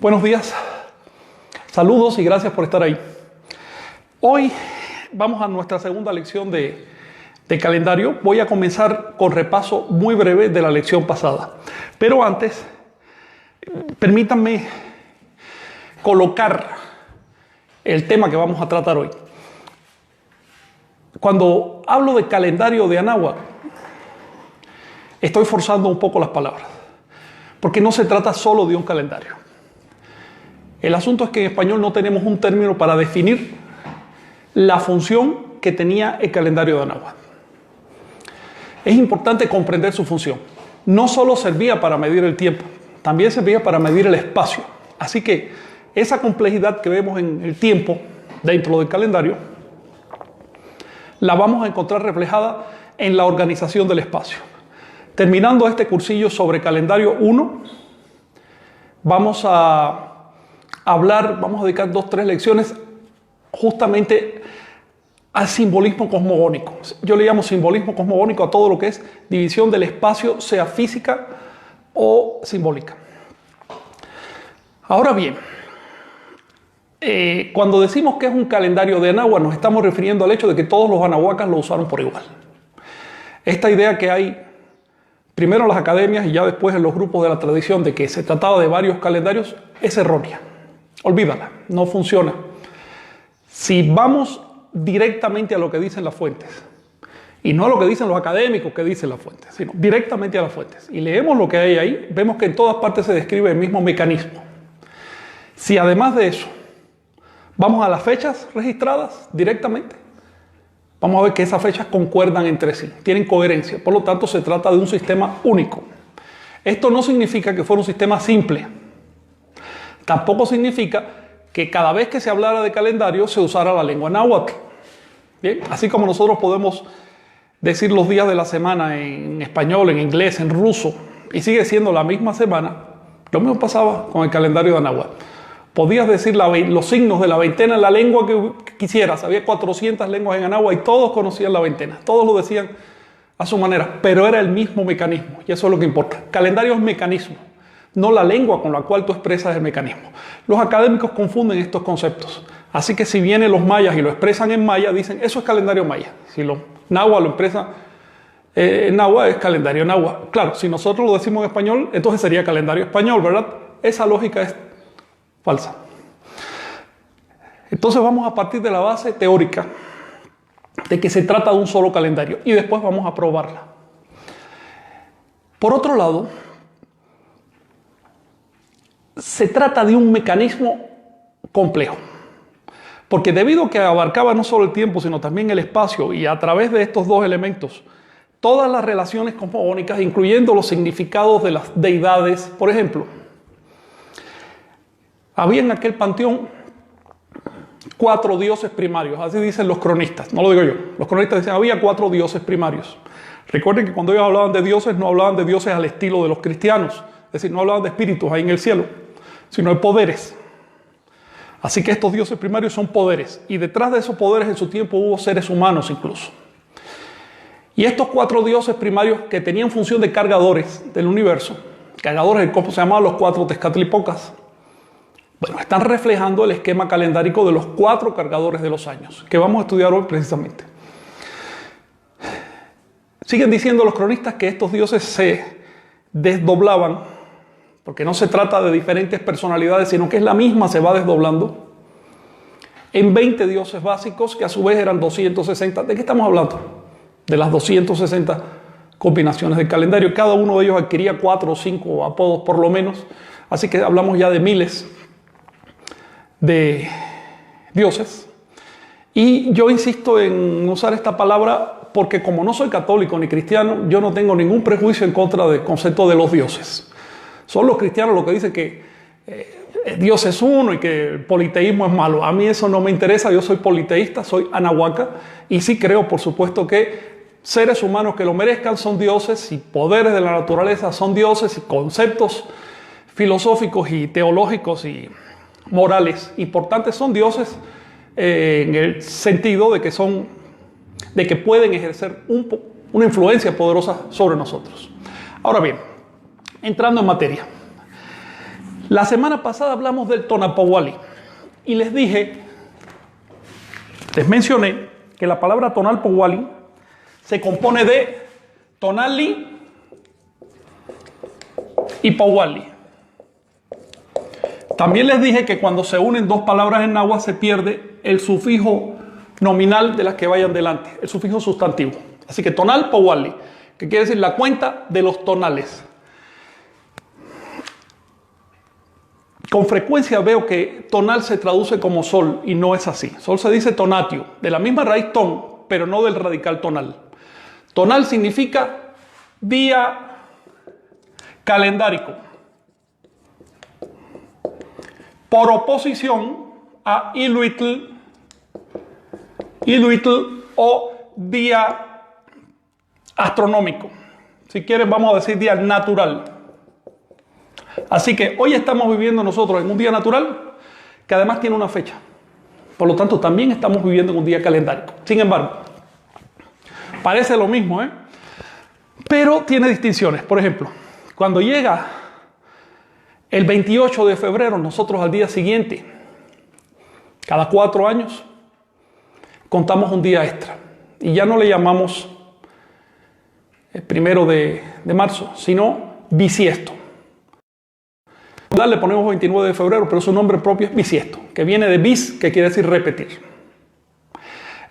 Buenos días, saludos y gracias por estar ahí. Hoy vamos a nuestra segunda lección de calendario. Voy a comenzar con repaso muy breve de la lección pasada. Pero antes, permítanme colocar el tema que vamos a tratar hoy. Cuando hablo de calendario de Anáhuac, estoy forzando un poco las palabras, porque no se trata solo de un calendario. El asunto es que en español no tenemos un término para definir la función que tenía el calendario de Anáhuac. Es importante comprender su función. No solo servía para medir el tiempo, también servía para medir el espacio. Así que esa complejidad que vemos en el tiempo dentro del calendario, la vamos a encontrar reflejada en la organización del espacio. Terminando este cursillo sobre calendario 1, vamos a dedicar 2 o 3 lecciones justamente al simbolismo cosmogónico. Yo le llamo simbolismo cosmogónico a todo lo que es división del espacio, sea física o simbólica. Ahora bien, cuando decimos que es un calendario de Anáhuac, nos estamos refiriendo al hecho de que todos los anahuacas lo usaron por igual. Esta idea que hay primero en las academias y ya después en los grupos de la tradición de que se trataba de varios calendarios es errónea. Olvídala, no funciona. Si vamos directamente a lo que dicen las fuentes, y no a lo que dicen los académicos que dicen las fuentes, sino directamente a las fuentes, y leemos lo que hay ahí, vemos que en todas partes se describe el mismo mecanismo. Si además de eso vamos a las fechas registradas directamente, vamos a ver que esas fechas concuerdan entre sí, tienen coherencia, por lo tanto se trata de un sistema único. Esto no significa que fuera un sistema simple. Tampoco significa que cada vez que se hablara de calendario se usara la lengua náhuatl. Bien, así como nosotros podemos decir los días de la semana en español, en inglés, en ruso, y sigue siendo la misma semana, lo mismo pasaba con el calendario de Anáhuac. Podías decir los signos de la veintena en la lengua que quisieras. Había 400 lenguas en Anáhuac y todos conocían la veintena. Todos lo decían a su manera, pero era el mismo mecanismo, y eso es lo que importa. Calendario es mecanismo, no la lengua con la cual tú expresas el mecanismo. Los académicos confunden estos conceptos. Así que si vienen los mayas y lo expresan en maya, dicen, eso es calendario maya. Si los náhuatl lo expresan en náhuatl, es calendario náhuatl. Claro, si nosotros lo decimos en español, entonces sería calendario español, ¿verdad? Esa lógica es falsa. Entonces vamos a partir de la base teórica de que se trata de un solo calendario y después vamos a probarla. Por otro lado, se trata de un mecanismo complejo, porque debido a que abarcaba no solo el tiempo, sino también el espacio, y a través de estos dos elementos, todas las relaciones cosmogónicas, incluyendo los significados de las deidades. Por ejemplo, había en aquel panteón 4 dioses primarios, así dicen los cronistas, no lo digo yo. Los cronistas dicen, había 4 dioses primarios. Recuerden que cuando ellos hablaban de dioses, no hablaban de dioses al estilo de los cristianos, es decir, no hablaban de espíritus ahí en el cielo, sino de poderes. Así que estos dioses primarios son poderes, y detrás de esos poderes en su tiempo hubo seres humanos incluso. Y estos 4 dioses primarios que tenían función de cargadores del universo, cargadores del cosmos, se llamaban los 4 Tezcatlipocas. Bueno, están reflejando el esquema calendárico de los 4 cargadores de los años, que vamos a estudiar hoy precisamente. Siguen diciendo los cronistas que estos dioses se desdoblaban, porque no se trata de diferentes personalidades, sino que es la misma, se va desdoblando, en 20 dioses básicos, que a su vez eran 260. ¿De qué estamos hablando? De las 260 combinaciones del calendario. Cada uno de ellos adquiría 4 o 5 apodos por lo menos, así que hablamos ya de miles de dioses. Y yo insisto en usar esta palabra porque, como no soy católico ni cristiano, yo no tengo ningún prejuicio en contra del concepto de los dioses. Son los cristianos los que dicen que Dios es uno y que el politeísmo es malo. A mí eso no me interesa, yo soy politeísta, soy anahuaca, y sí creo, por supuesto, que seres humanos que lo merezcan son dioses, y poderes de la naturaleza son dioses, y conceptos filosóficos y teológicos y morales importantes son dioses, en el sentido de que pueden ejercer una influencia poderosa sobre nosotros. Ahora bien, entrando en materia, La semana pasada hablamos del Tonalpohualli y les mencioné que la palabra Tonalpohualli se compone de Tonali y Pohualli. También les dije que cuando se unen dos palabras en náhuatl se pierde el sufijo nominal de las que vayan delante, el sufijo sustantivo. Así que Tonalpohualli, que quiere decir la cuenta de los tonales. Con frecuencia veo que tonal se traduce como sol y no es así. Sol se dice tonatio, de la misma raíz ton, pero no del radical tonal. Tonal significa día calendárico. Por oposición a Iluitl o día astronómico. Si quieren vamos a decir día natural. Así que hoy estamos viviendo nosotros en un día natural que además tiene una fecha. Por lo tanto, también estamos viviendo en un día calendárico. Sin embargo, parece lo mismo, pero tiene distinciones. Por ejemplo, cuando llega el 28 de febrero, nosotros al día siguiente, cada 4 años, contamos un día extra. Y ya no le llamamos el 1 de marzo, sino bisiesto. Le ponemos 29 de febrero, pero su nombre propio es bisiesto, que viene de bis, que quiere decir repetir.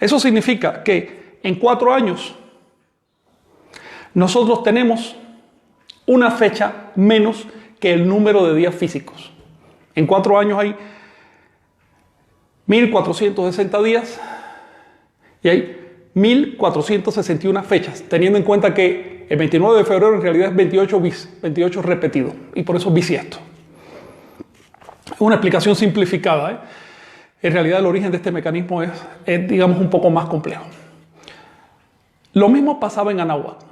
Eso significa que en 4 años nosotros tenemos una fecha menos que el número de días físicos. En 4 años hay 1460 días y hay 1461 fechas, teniendo en cuenta que el 29 de febrero en realidad es 28 bis, 28 repetido, y por eso bisiesto. Una explicación simplificada. En realidad el origen de este mecanismo es, digamos, un poco más complejo. Lo mismo pasaba en anáhuatl.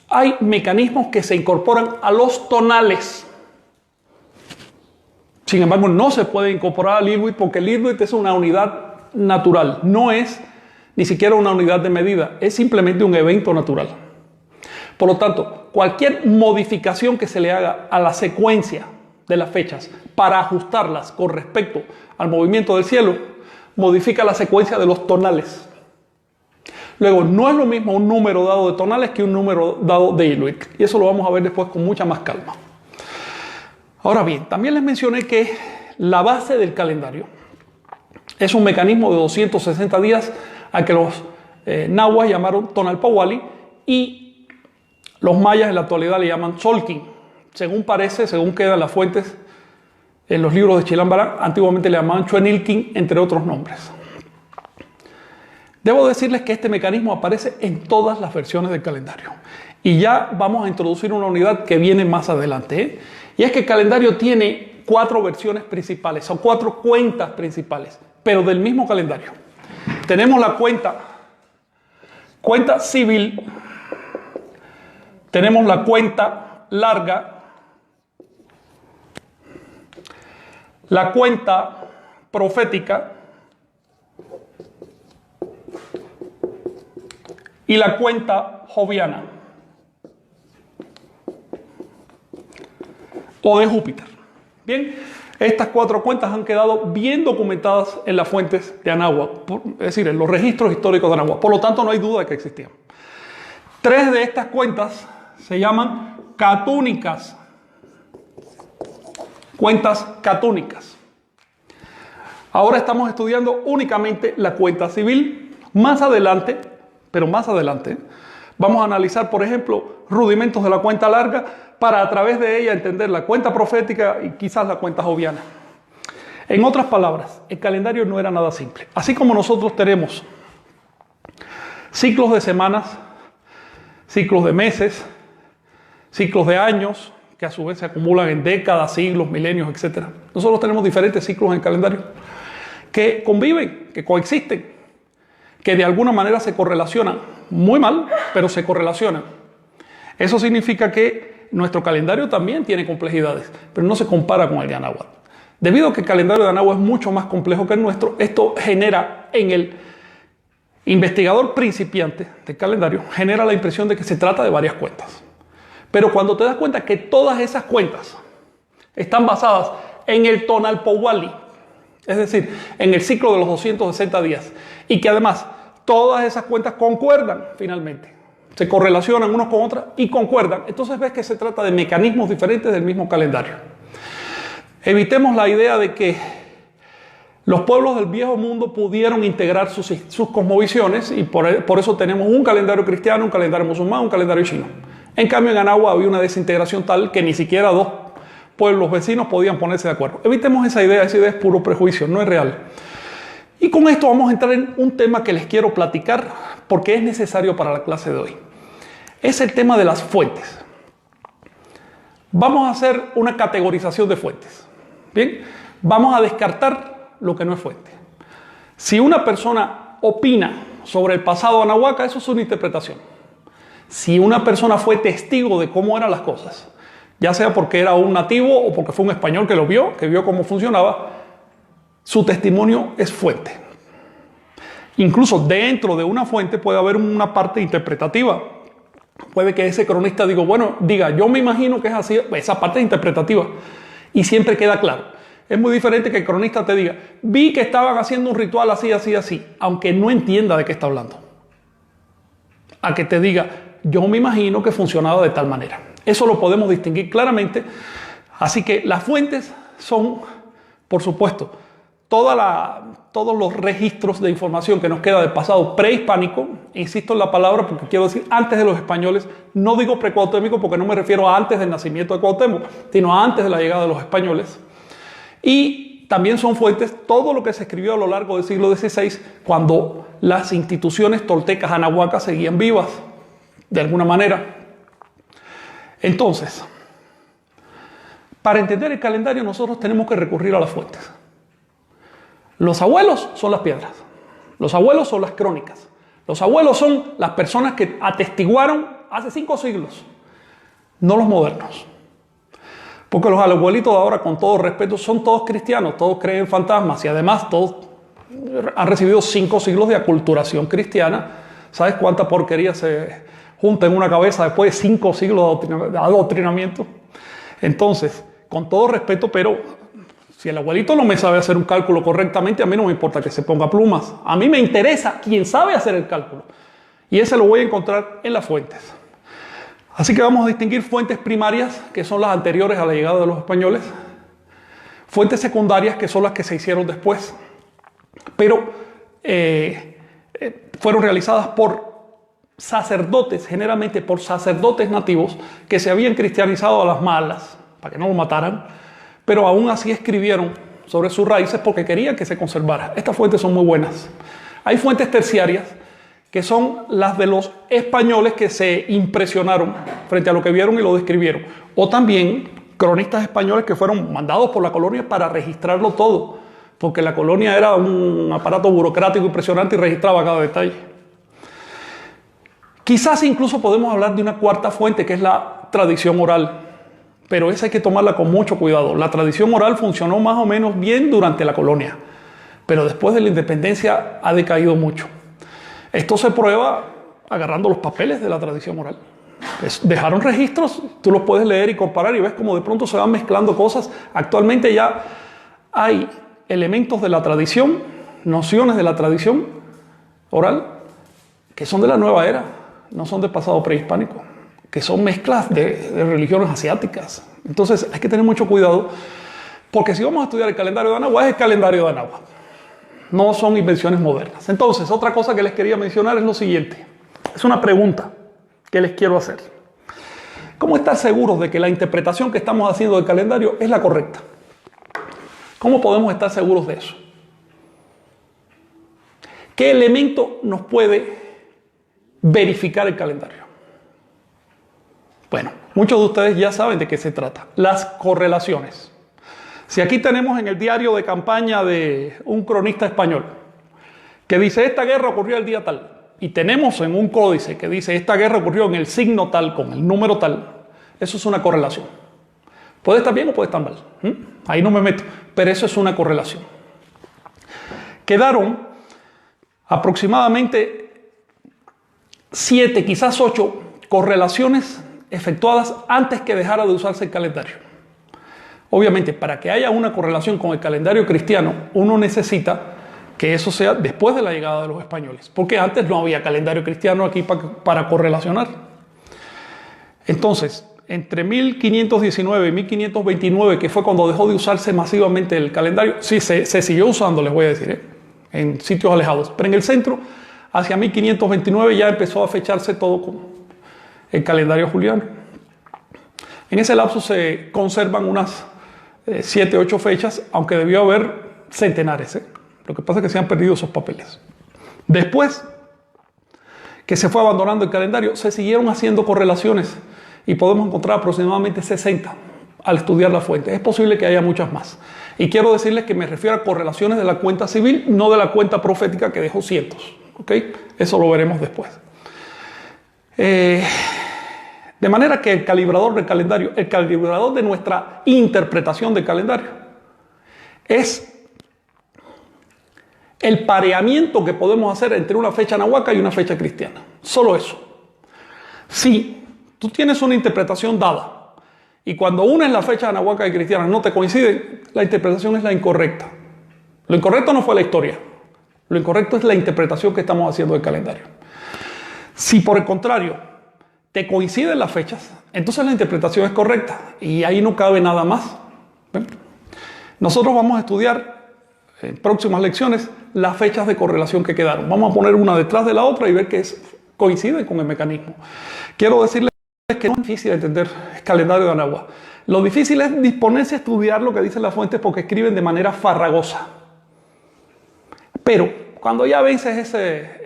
Hay mecanismos que se incorporan a los tonales. Sin embargo, no se puede incorporar al Iluit porque el Iluit es una unidad natural. No es ni siquiera una unidad de medida. Es simplemente un evento natural. Por lo tanto, cualquier modificación que se le haga a la secuencia de las fechas para ajustarlas con respecto al movimiento del cielo, modifica la secuencia de los tonales. Luego, no es lo mismo un número dado de tonales que un número dado de Iluit. Y eso lo vamos a ver después con mucha más calma. Ahora bien, también les mencioné que la base del calendario es un mecanismo de 260 días a que los nahuas llamaron Tonalpohualli y los mayas en la actualidad le llaman Tzolkin. Según parece, según quedan las fuentes en los libros de Chilam Balam, antiguamente le llamaban Chuenilkin, entre otros nombres. Debo decirles que este mecanismo aparece en todas las versiones del calendario. Y ya vamos a introducir una unidad que viene más adelante. Y es que el calendario tiene 4 versiones principales, o 4 cuentas principales, pero del mismo calendario. Tenemos la cuenta civil, tenemos la cuenta larga, la cuenta profética y la cuenta joviana o de Júpiter. Bien, estas 4 cuentas han quedado bien documentadas en las fuentes de anáhuatl, es decir, en los registros históricos de anáhuatl. Por lo tanto, no hay duda de que existían. 3 de estas cuentas se llaman catúnicas. Cuentas catúnicas. Ahora estamos estudiando únicamente la cuenta civil. Más adelante, vamos a analizar, por ejemplo, rudimentos de la cuenta larga para a través de ella entender la cuenta profética y quizás la cuenta joviana. En otras palabras, el calendario no era nada simple. Así como nosotros tenemos ciclos de semanas, ciclos de meses, ciclos de años, que a su vez se acumulan en décadas, siglos, milenios, etc. Nosotros tenemos diferentes ciclos en el calendario que conviven, que coexisten, que de alguna manera se correlacionan. Muy mal, pero se correlacionan. Eso significa que nuestro calendario también tiene complejidades, pero no se compara con el de anáhuatl. Debido a que el calendario de anáhuatl es mucho más complejo que el nuestro, esto genera en el investigador principiante del calendario, genera la impresión de que se trata de varias cuentas. Pero cuando te das cuenta que todas esas cuentas están basadas en el Tonalpowali, es decir, en el ciclo de los 260 días, y que además todas esas cuentas concuerdan finalmente, se correlacionan unos con otras y concuerdan. Entonces ves que se trata de mecanismos diferentes del mismo calendario. Evitemos la idea de que los pueblos del viejo mundo pudieron integrar sus cosmovisiones y por eso tenemos un calendario cristiano, un calendario musulmán, un calendario chino. En cambio, en Anagua había una desintegración tal que ni siquiera dos pueblos vecinos podían ponerse de acuerdo. Evitemos esa idea es puro prejuicio, no es real. Y con esto vamos a entrar en un tema que les quiero platicar porque es necesario para la clase de hoy. Es el tema de las fuentes. Vamos a hacer una categorización de fuentes. Bien, vamos a descartar lo que no es fuente. Si una persona opina sobre el pasado anahuaca, eso es una interpretación. Si una persona fue testigo de cómo eran las cosas, ya sea porque era un nativo o porque fue un español que lo vio, que vio cómo funcionaba, su testimonio es fuente. Incluso dentro de una fuente puede haber una parte interpretativa. Puede que ese cronista diga, yo me imagino que es así, esa parte es interpretativa. Y siempre queda claro. Es muy diferente que el cronista te diga, vi que estaban haciendo un ritual así, así, así, aunque no entienda de qué está hablando. A que te diga, yo me imagino que funcionaba de tal manera. Eso lo podemos distinguir claramente. Así que las fuentes son, por supuesto, todos los registros de información que nos queda del pasado prehispánico. Insisto en la palabra porque quiero decir antes de los españoles. No digo precuauhtémico porque no me refiero a antes del nacimiento de Cuauhtémoc, sino a antes de la llegada de los españoles. Y también son fuentes todo lo que se escribió a lo largo del siglo XVI, cuando las instituciones toltecas anahuacas seguían vivas, de alguna manera. Entonces, para entender el calendario nosotros tenemos que recurrir a las fuentes. Los abuelos son las piedras, los abuelos son las crónicas, los abuelos son las personas que atestiguaron hace 5 siglos, no los modernos. Porque los abuelitos de ahora, con todo respeto, son todos cristianos, todos creen en fantasmas y además todos han recibido 5 siglos de aculturación cristiana. ¿Sabes cuánta porquería se junta en una cabeza después de 5 siglos de adoctrinamiento? Entonces, con todo respeto, pero si el abuelito no me sabe hacer un cálculo correctamente, a mí no me importa que se ponga plumas. A mí me interesa quien sabe hacer el cálculo. Y ese lo voy a encontrar en las fuentes. Así que vamos a distinguir fuentes primarias, que son las anteriores a la llegada de los españoles, fuentes secundarias, que son las que se hicieron después, pero fueron realizadas por sacerdotes, generalmente por sacerdotes nativos, que se habían cristianizado a las malas, para que no lo mataran, pero aún así escribieron sobre sus raíces porque querían que se conservara. Estas fuentes son muy buenas. Hay fuentes terciarias, que son las de los españoles que se impresionaron frente a lo que vieron y lo describieron. O también cronistas españoles que fueron mandados por la colonia para registrarlo todo, porque la colonia era un aparato burocrático impresionante y registraba cada detalle. Quizás incluso podemos hablar de una cuarta fuente, que es la tradición oral, pero esa hay que tomarla con mucho cuidado. La tradición oral funcionó más o menos bien durante la colonia, pero después de la independencia ha decaído mucho. Esto se prueba agarrando los papeles de la tradición oral. Dejaron registros, tú los puedes leer y comparar y ves cómo de pronto se van mezclando cosas. Actualmente ya hay elementos de la tradición, nociones de la tradición oral, que son de la nueva era, no son del pasado prehispánico, que son mezclas de religiones asiáticas. Entonces hay que tener mucho cuidado, porque si vamos a estudiar el calendario de Anagua, es el calendario de Anagua. No son invenciones modernas. Entonces, otra cosa que les quería mencionar es lo siguiente. Es una pregunta que les quiero hacer. ¿Cómo estar seguros de que la interpretación que estamos haciendo del calendario es la correcta? ¿Cómo podemos estar seguros de eso? ¿Qué elemento nos puede verificar el calendario? Bueno, muchos de ustedes ya saben de qué se trata. Las correlaciones. Si aquí tenemos en el diario de campaña de un cronista español que dice esta guerra ocurrió el día tal, y tenemos en un códice que dice esta guerra ocurrió en el signo tal, con el número tal, eso es una correlación. Puede estar bien o puede estar mal, ahí no me meto, pero eso es una correlación. Quedaron aproximadamente 7, quizás 8 correlaciones efectuadas antes que dejara de usarse el calendario. Obviamente, para que haya una correlación con el calendario cristiano, uno necesita que eso sea después de la llegada de los españoles, porque antes no había calendario cristiano aquí para correlacionar. Entonces, entre 1519 y 1529, que fue cuando dejó de usarse masivamente el calendario, sí, se siguió usando, les voy a decir, en sitios alejados, pero en el centro, hacia 1529 ya empezó a fecharse todo con el calendario juliano. En ese lapso se conservan unas 7 u 8 fechas, aunque debió haber centenares. Lo que pasa es que se han perdido esos papeles. Después que se fue abandonando el calendario, se siguieron haciendo correlaciones y podemos encontrar aproximadamente 60 al estudiar la fuente. Es posible que haya muchas más. Y quiero decirles que me refiero a correlaciones de la cuenta civil, no de la cuenta profética que dejó cientos. ¿Okay? Eso lo veremos después. De manera que el calibrador del calendario, el calibrador de nuestra interpretación del calendario, es el pareamiento que podemos hacer entre una fecha nahuaca y una fecha cristiana. Solo eso. Si tú tienes una interpretación dada y cuando unes la fecha nahuaca y cristiana no te coinciden, la interpretación es la incorrecta. Lo incorrecto no fue la historia. Lo incorrecto es la interpretación que estamos haciendo del calendario. Si por el contrario te coinciden las fechas, entonces la interpretación es correcta y ahí no cabe nada más. ¿Ven? Nosotros vamos a estudiar en próximas lecciones las fechas de correlación que quedaron. Vamos a poner una detrás de la otra y ver que coinciden con el mecanismo. Quiero decirles que no es difícil entender el calendario de Anáhuac. Lo difícil es disponerse a estudiar lo que dicen las fuentes porque escriben de manera farragosa. Pero cuando ya vences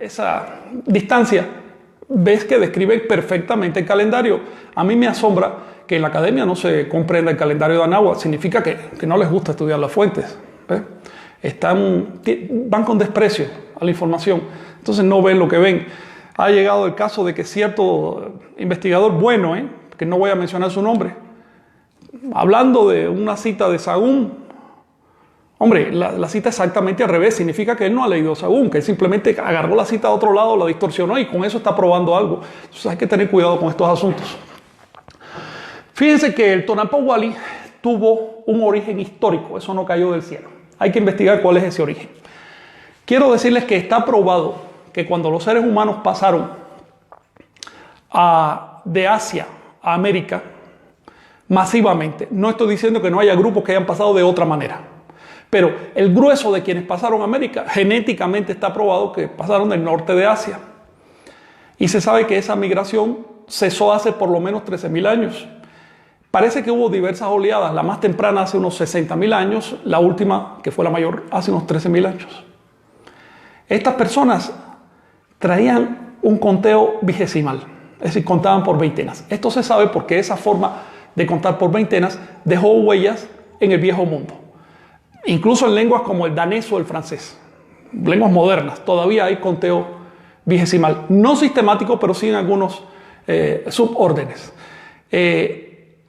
esa distancia, ves que describen perfectamente el calendario. A mí me asombra que en la academia no se comprenda el calendario de Anáhuac. Significa que no les gusta estudiar las fuentes. ¿Ves? Van con desprecio a la información. Entonces no ven lo que ven. Ha llegado el caso de que cierto investigador bueno, que no voy a mencionar su nombre, hablando de una cita de Sahagún, hombre, la cita exactamente al revés. Significa que él no ha leído Sahagún, que él simplemente agarró la cita a otro lado, la distorsionó y con eso está probando algo. Entonces hay que tener cuidado con estos asuntos. Fíjense que el Tonapó Wally tuvo un origen histórico. Eso no cayó del cielo. Hay que investigar cuál es ese origen. Quiero decirles que está probado que cuando los seres humanos pasaron de Asia a América masivamente, no estoy diciendo que no haya grupos que hayan pasado de otra manera, pero el grueso de quienes pasaron a América genéticamente está probado que pasaron del norte de Asia. Y se sabe que esa migración cesó hace por lo menos 13.000 años. Parece que hubo diversas oleadas, la más temprana hace unos 60.000 años, la última, que fue la mayor, hace unos 13.000 años. Estas personas traían un conteo vigesimal, es decir, contaban por veintenas. Esto se sabe porque esa forma de contar por veintenas dejó huellas en el viejo mundo. Incluso en lenguas como el danés o el francés, lenguas modernas, todavía hay conteo vigesimal. No sistemático, pero sí en algunos subórdenes.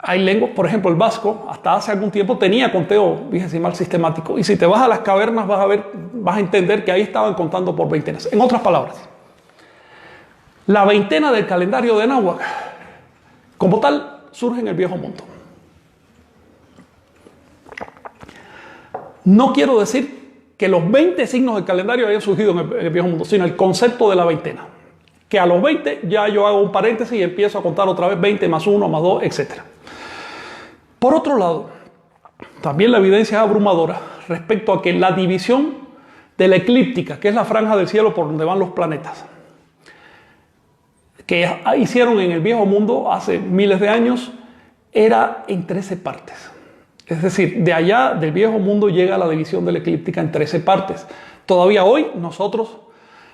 Hay lenguas, por ejemplo el vasco, hasta hace algún tiempo tenía conteo vigesimal sistemático. Y si te vas a las cavernas vas a entender que ahí estaban contando por veintenas. En otras palabras, la veintena del calendario de Anáhuac, como tal, surge en el viejo mundo. No quiero decir que los 20 signos del calendario hayan surgido en el viejo mundo, sino el concepto de la veintena. Que a los 20 ya yo hago un paréntesis y empiezo a contar otra vez 20 más 1 más 2, etc. Por otro lado, también la evidencia es abrumadora respecto a que la división de la eclíptica, que es la franja del cielo por donde van los planetas, que hicieron en el viejo mundo hace miles de años, era en 13 partes. Es decir, de allá del viejo mundo llega la división de la eclíptica en 13 partes. Todavía hoy nosotros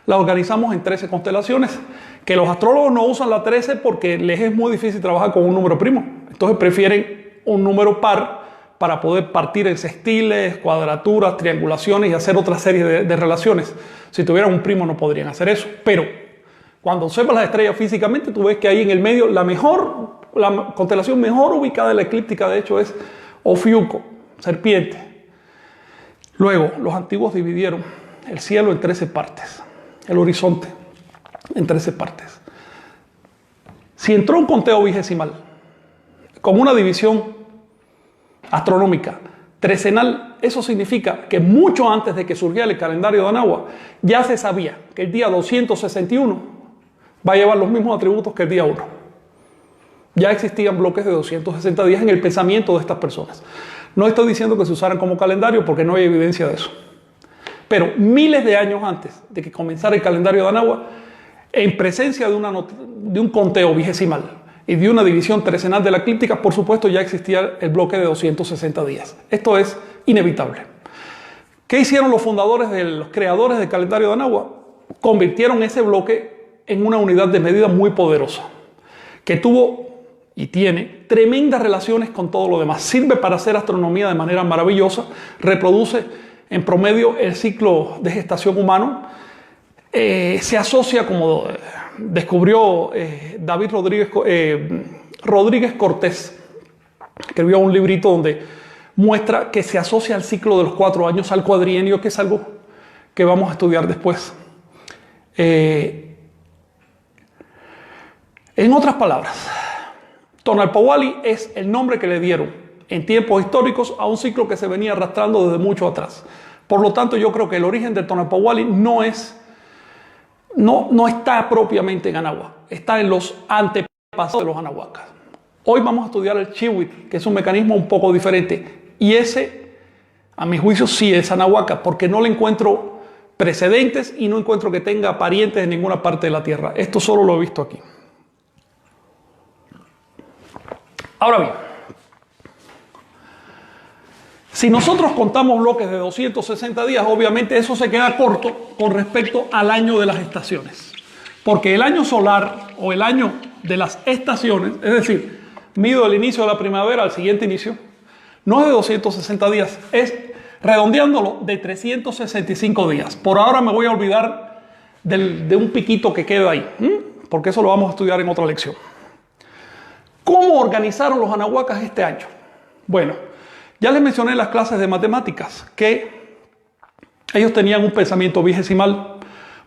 la organizamos en 13 constelaciones, que los astrólogos no usan la 13 porque les es muy difícil trabajar con un número primo. Entonces prefieren un número par para poder partir en sextiles, cuadraturas, triangulaciones y hacer otra serie de relaciones. Si tuvieran un primo no podrían hacer eso. Pero cuando observas las estrellas físicamente, tú ves que ahí en el medio la constelación mejor ubicada en la eclíptica, de hecho, es Ofiuco, serpiente. Luego, los antiguos dividieron el cielo en 13 partes, el horizonte en 13 partes. Si entró un conteo vigesimal con una división astronómica trecenal, eso significa que mucho antes de que surgiera el calendario de Anáhuac, ya se sabía que el día 261 va a llevar los mismos atributos que el día 1. Ya existían bloques de 260 días en el pensamiento de estas personas. No estoy diciendo que se usaran como calendario porque no hay evidencia de eso. Pero miles de años antes de que comenzara el calendario de Anáhuac, en presencia de un conteo vigesimal y de una división trecenal de la eclíptica, por supuesto ya existía el bloque de 260 días. Esto es inevitable. ¿Qué hicieron los fundadores, los creadores del calendario de Anáhuac? Convirtieron ese bloque en una unidad de medida muy poderosa, que tuvo y tiene tremendas relaciones con todo lo demás. Sirve para hacer astronomía de manera maravillosa, reproduce en promedio el ciclo de gestación humano, se asocia, como descubrió David Rodríguez Cortés, escribió un librito donde muestra que se asocia al ciclo de los 4 años, al cuadrienio, que es algo que vamos a estudiar después. En otras palabras, Tonalpohualli es el nombre que le dieron en tiempos históricos a un ciclo que se venía arrastrando desde mucho atrás. Por lo tanto, yo creo que el origen del Tonalpohualli no está propiamente en Anáhuac, está en los antepasados de los anahuacas. Hoy vamos a estudiar el chihuitl, que es un mecanismo un poco diferente. Y ese, a mi juicio, sí es anahuaca, porque no le encuentro precedentes y no encuentro que tenga parientes en ninguna parte de la Tierra. Esto solo lo he visto aquí. Ahora bien, si nosotros contamos bloques de 260 días, obviamente eso se queda corto con respecto al año de las estaciones. Porque el año solar o el año de las estaciones, es decir, mido el inicio de la primavera al siguiente inicio, no es de 260 días, es redondeándolo de 365 días. Por ahora me voy a olvidar de un piquito que queda ahí, porque eso lo vamos a estudiar en otra lección. ¿Cómo organizaron los anahuacas este año? Bueno, ya les mencioné en las clases de matemáticas que ellos tenían un pensamiento vigesimal.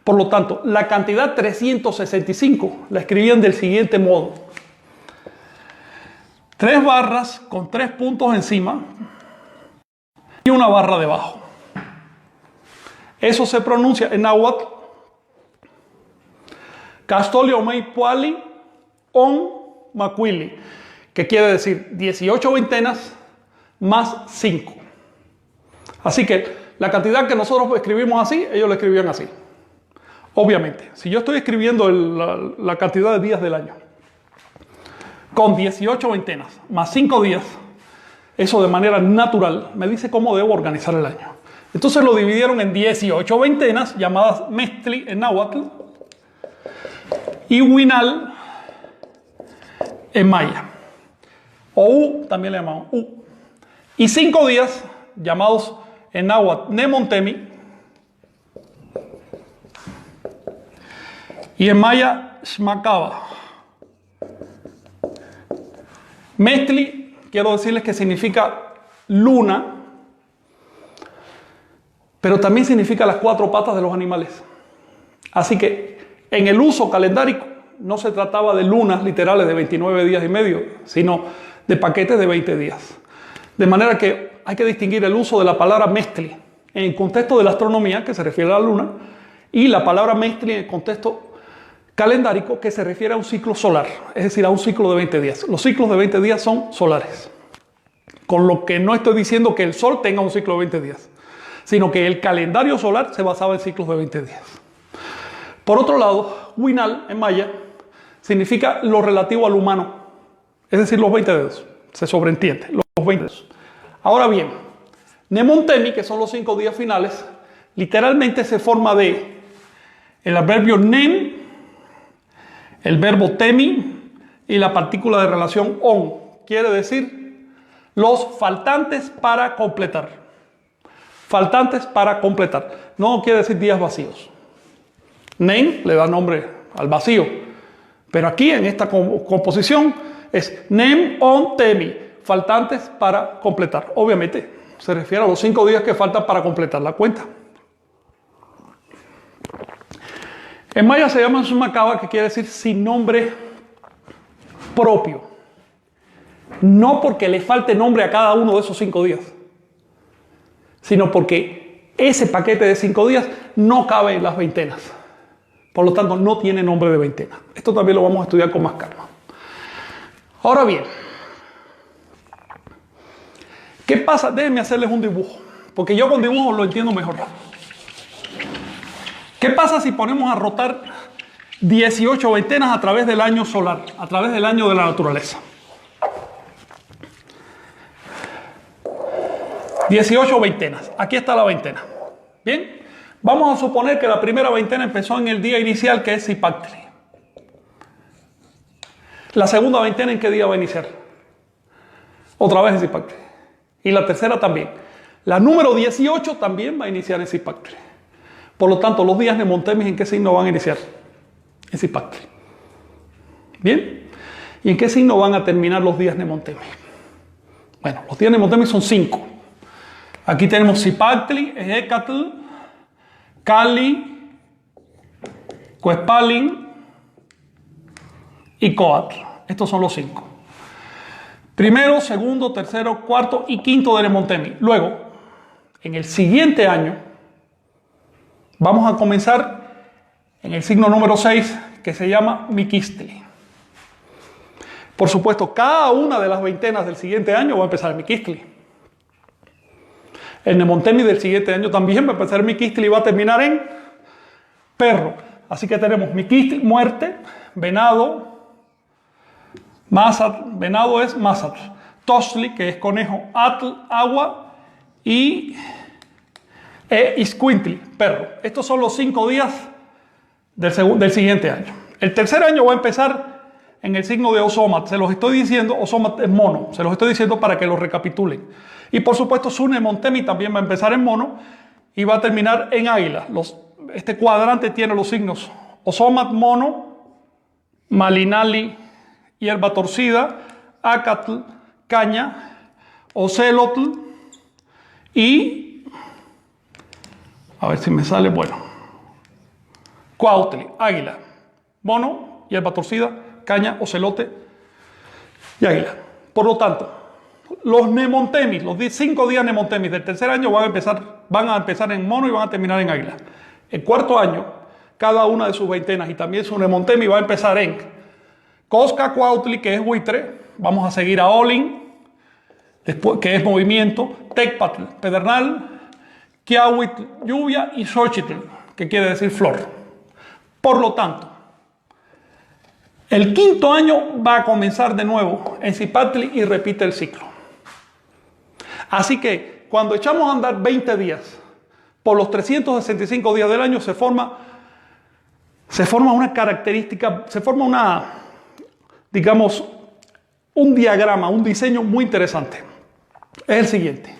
Por lo tanto, la cantidad 365 la escribían del siguiente modo. 3 barras con 3 puntos encima y una barra debajo. Eso se pronuncia en náhuatl Castoliomeipuali on Macuili, que quiere decir 18 veintenas más 5. Así que la cantidad que nosotros escribimos así, ellos lo escribían así. Obviamente, si yo estoy escribiendo la cantidad de días del año con 18 veintenas más 5 días, eso de manera natural me dice cómo debo organizar el año. Entonces lo dividieron en 18 veintenas, llamadas mestli en náhuatl, y huinal en maya, o U, también le llamamos U, y 5 días llamados en náhuatl nemontemi, y en maya shmakaba. Mestli, quiero decirles que significa luna, pero también significa las 4 patas de los animales. Así que en el uso calendárico no se trataba de lunas literales de 29 días y medio, sino de paquetes de 20 días. De manera que hay que distinguir el uso de la palabra mestli en el contexto de la astronomía, que se refiere a la luna, y la palabra mestli en el contexto calendárico, que se refiere a un ciclo solar, es decir, a un ciclo de 20 días. Los ciclos de 20 días son solares. Con lo que no estoy diciendo que el Sol tenga un ciclo de 20 días, sino que el calendario solar se basaba en ciclos de 20 días. Por otro lado, huinal en maya significa lo relativo al humano, es decir, los 20 dedos. Se sobreentiende, los 20 dedos. Ahora bien, nemontemi, que son los 5 días finales, literalmente se forma de el adverbio nem, el verbo temi y la partícula de relación on. Quiere decir los faltantes para completar. Faltantes para completar. No quiere decir días vacíos. Nem le da nombre al vacío. Pero aquí en esta composición es nem on temi. Faltantes para completar. Obviamente se refiere a los 5 días que faltan para completar la cuenta. En maya se llama shmakaba, que quiere decir sin nombre propio. No porque le falte nombre a cada uno de esos 5 días, sino porque ese paquete de 5 días no cabe en las veintenas. Por lo tanto, no tiene nombre de veintena. Esto también lo vamos a estudiar con más calma. Ahora bien, ¿qué pasa? Déjenme hacerles un dibujo, porque yo con dibujos lo entiendo mejor. ¿Qué pasa si ponemos a rotar 18 veintenas a través del año solar, a través del año de la naturaleza? 18 veintenas. Aquí está la veintena. Bien. Vamos a suponer que la primera veintena empezó en el día inicial, que es Zipactli. La segunda veintena, ¿en qué día va a iniciar? Otra vez en Zipactli. Y la tercera también. La número 18 también va a iniciar en Zipactli. Por lo tanto, los días Nemontemis, ¿en qué signo van a iniciar? En Zipactli. ¿Bien? ¿Y en qué signo van a terminar los días Nemontemis? Bueno, los días Nemontemis son 5. Aquí tenemos Zipactli, Ejecatl, Cali, Cuespalin y Coatl. Estos son los 5. Primero, segundo, tercero, cuarto y quinto de Nemontemi. Luego, en el siguiente año, vamos a comenzar en el signo número 6, que se llama Miquistli. Por supuesto, cada una de las veintenas del siguiente año va a empezar en Miquistli. El Nemontemi del siguiente año también va a empezar en Miquistli y va a terminar en Perro. Así que tenemos Miquistli, muerte, venado, Mazatl, venado es Mazatl, Toxtli, que es conejo, Atl, agua, y Izcuintli, perro. Estos son los 5 días del siguiente año. El tercer año va a empezar en el signo de Osomat. Se los estoy diciendo, Osomat es mono, se los estoy diciendo para que lo recapitulen. Y por supuesto, su Nemontemi también va a empezar en mono y va a terminar en águila. Este cuadrante tiene los signos Osomat, mono, Malinali, hierba torcida, Acatl, caña, Ocelotl y, a ver si me sale, bueno, Cuautli, águila, mono, hierba torcida, caña, ocelote y águila. Por lo tanto, los Nemontemis, los 5 días Nemontemis del tercer año van a empezar en mono y van a terminar en águila. El cuarto año, cada una de sus veintenas y también su Nemontemi va a empezar en Cosca, Cuautli, que es buitre. Vamos a seguir a Olin, después, que es movimiento, Tecpatl, pedernal, Quiahuitl, lluvia, y Xochitl, que quiere decir flor. Por lo tanto, el quinto año va a comenzar de nuevo en Zipactli y repite el ciclo. Así que cuando echamos a andar 20 días por los 365 días del año, se forma una característica, digamos, un diagrama, un diseño muy interesante. Es el siguiente.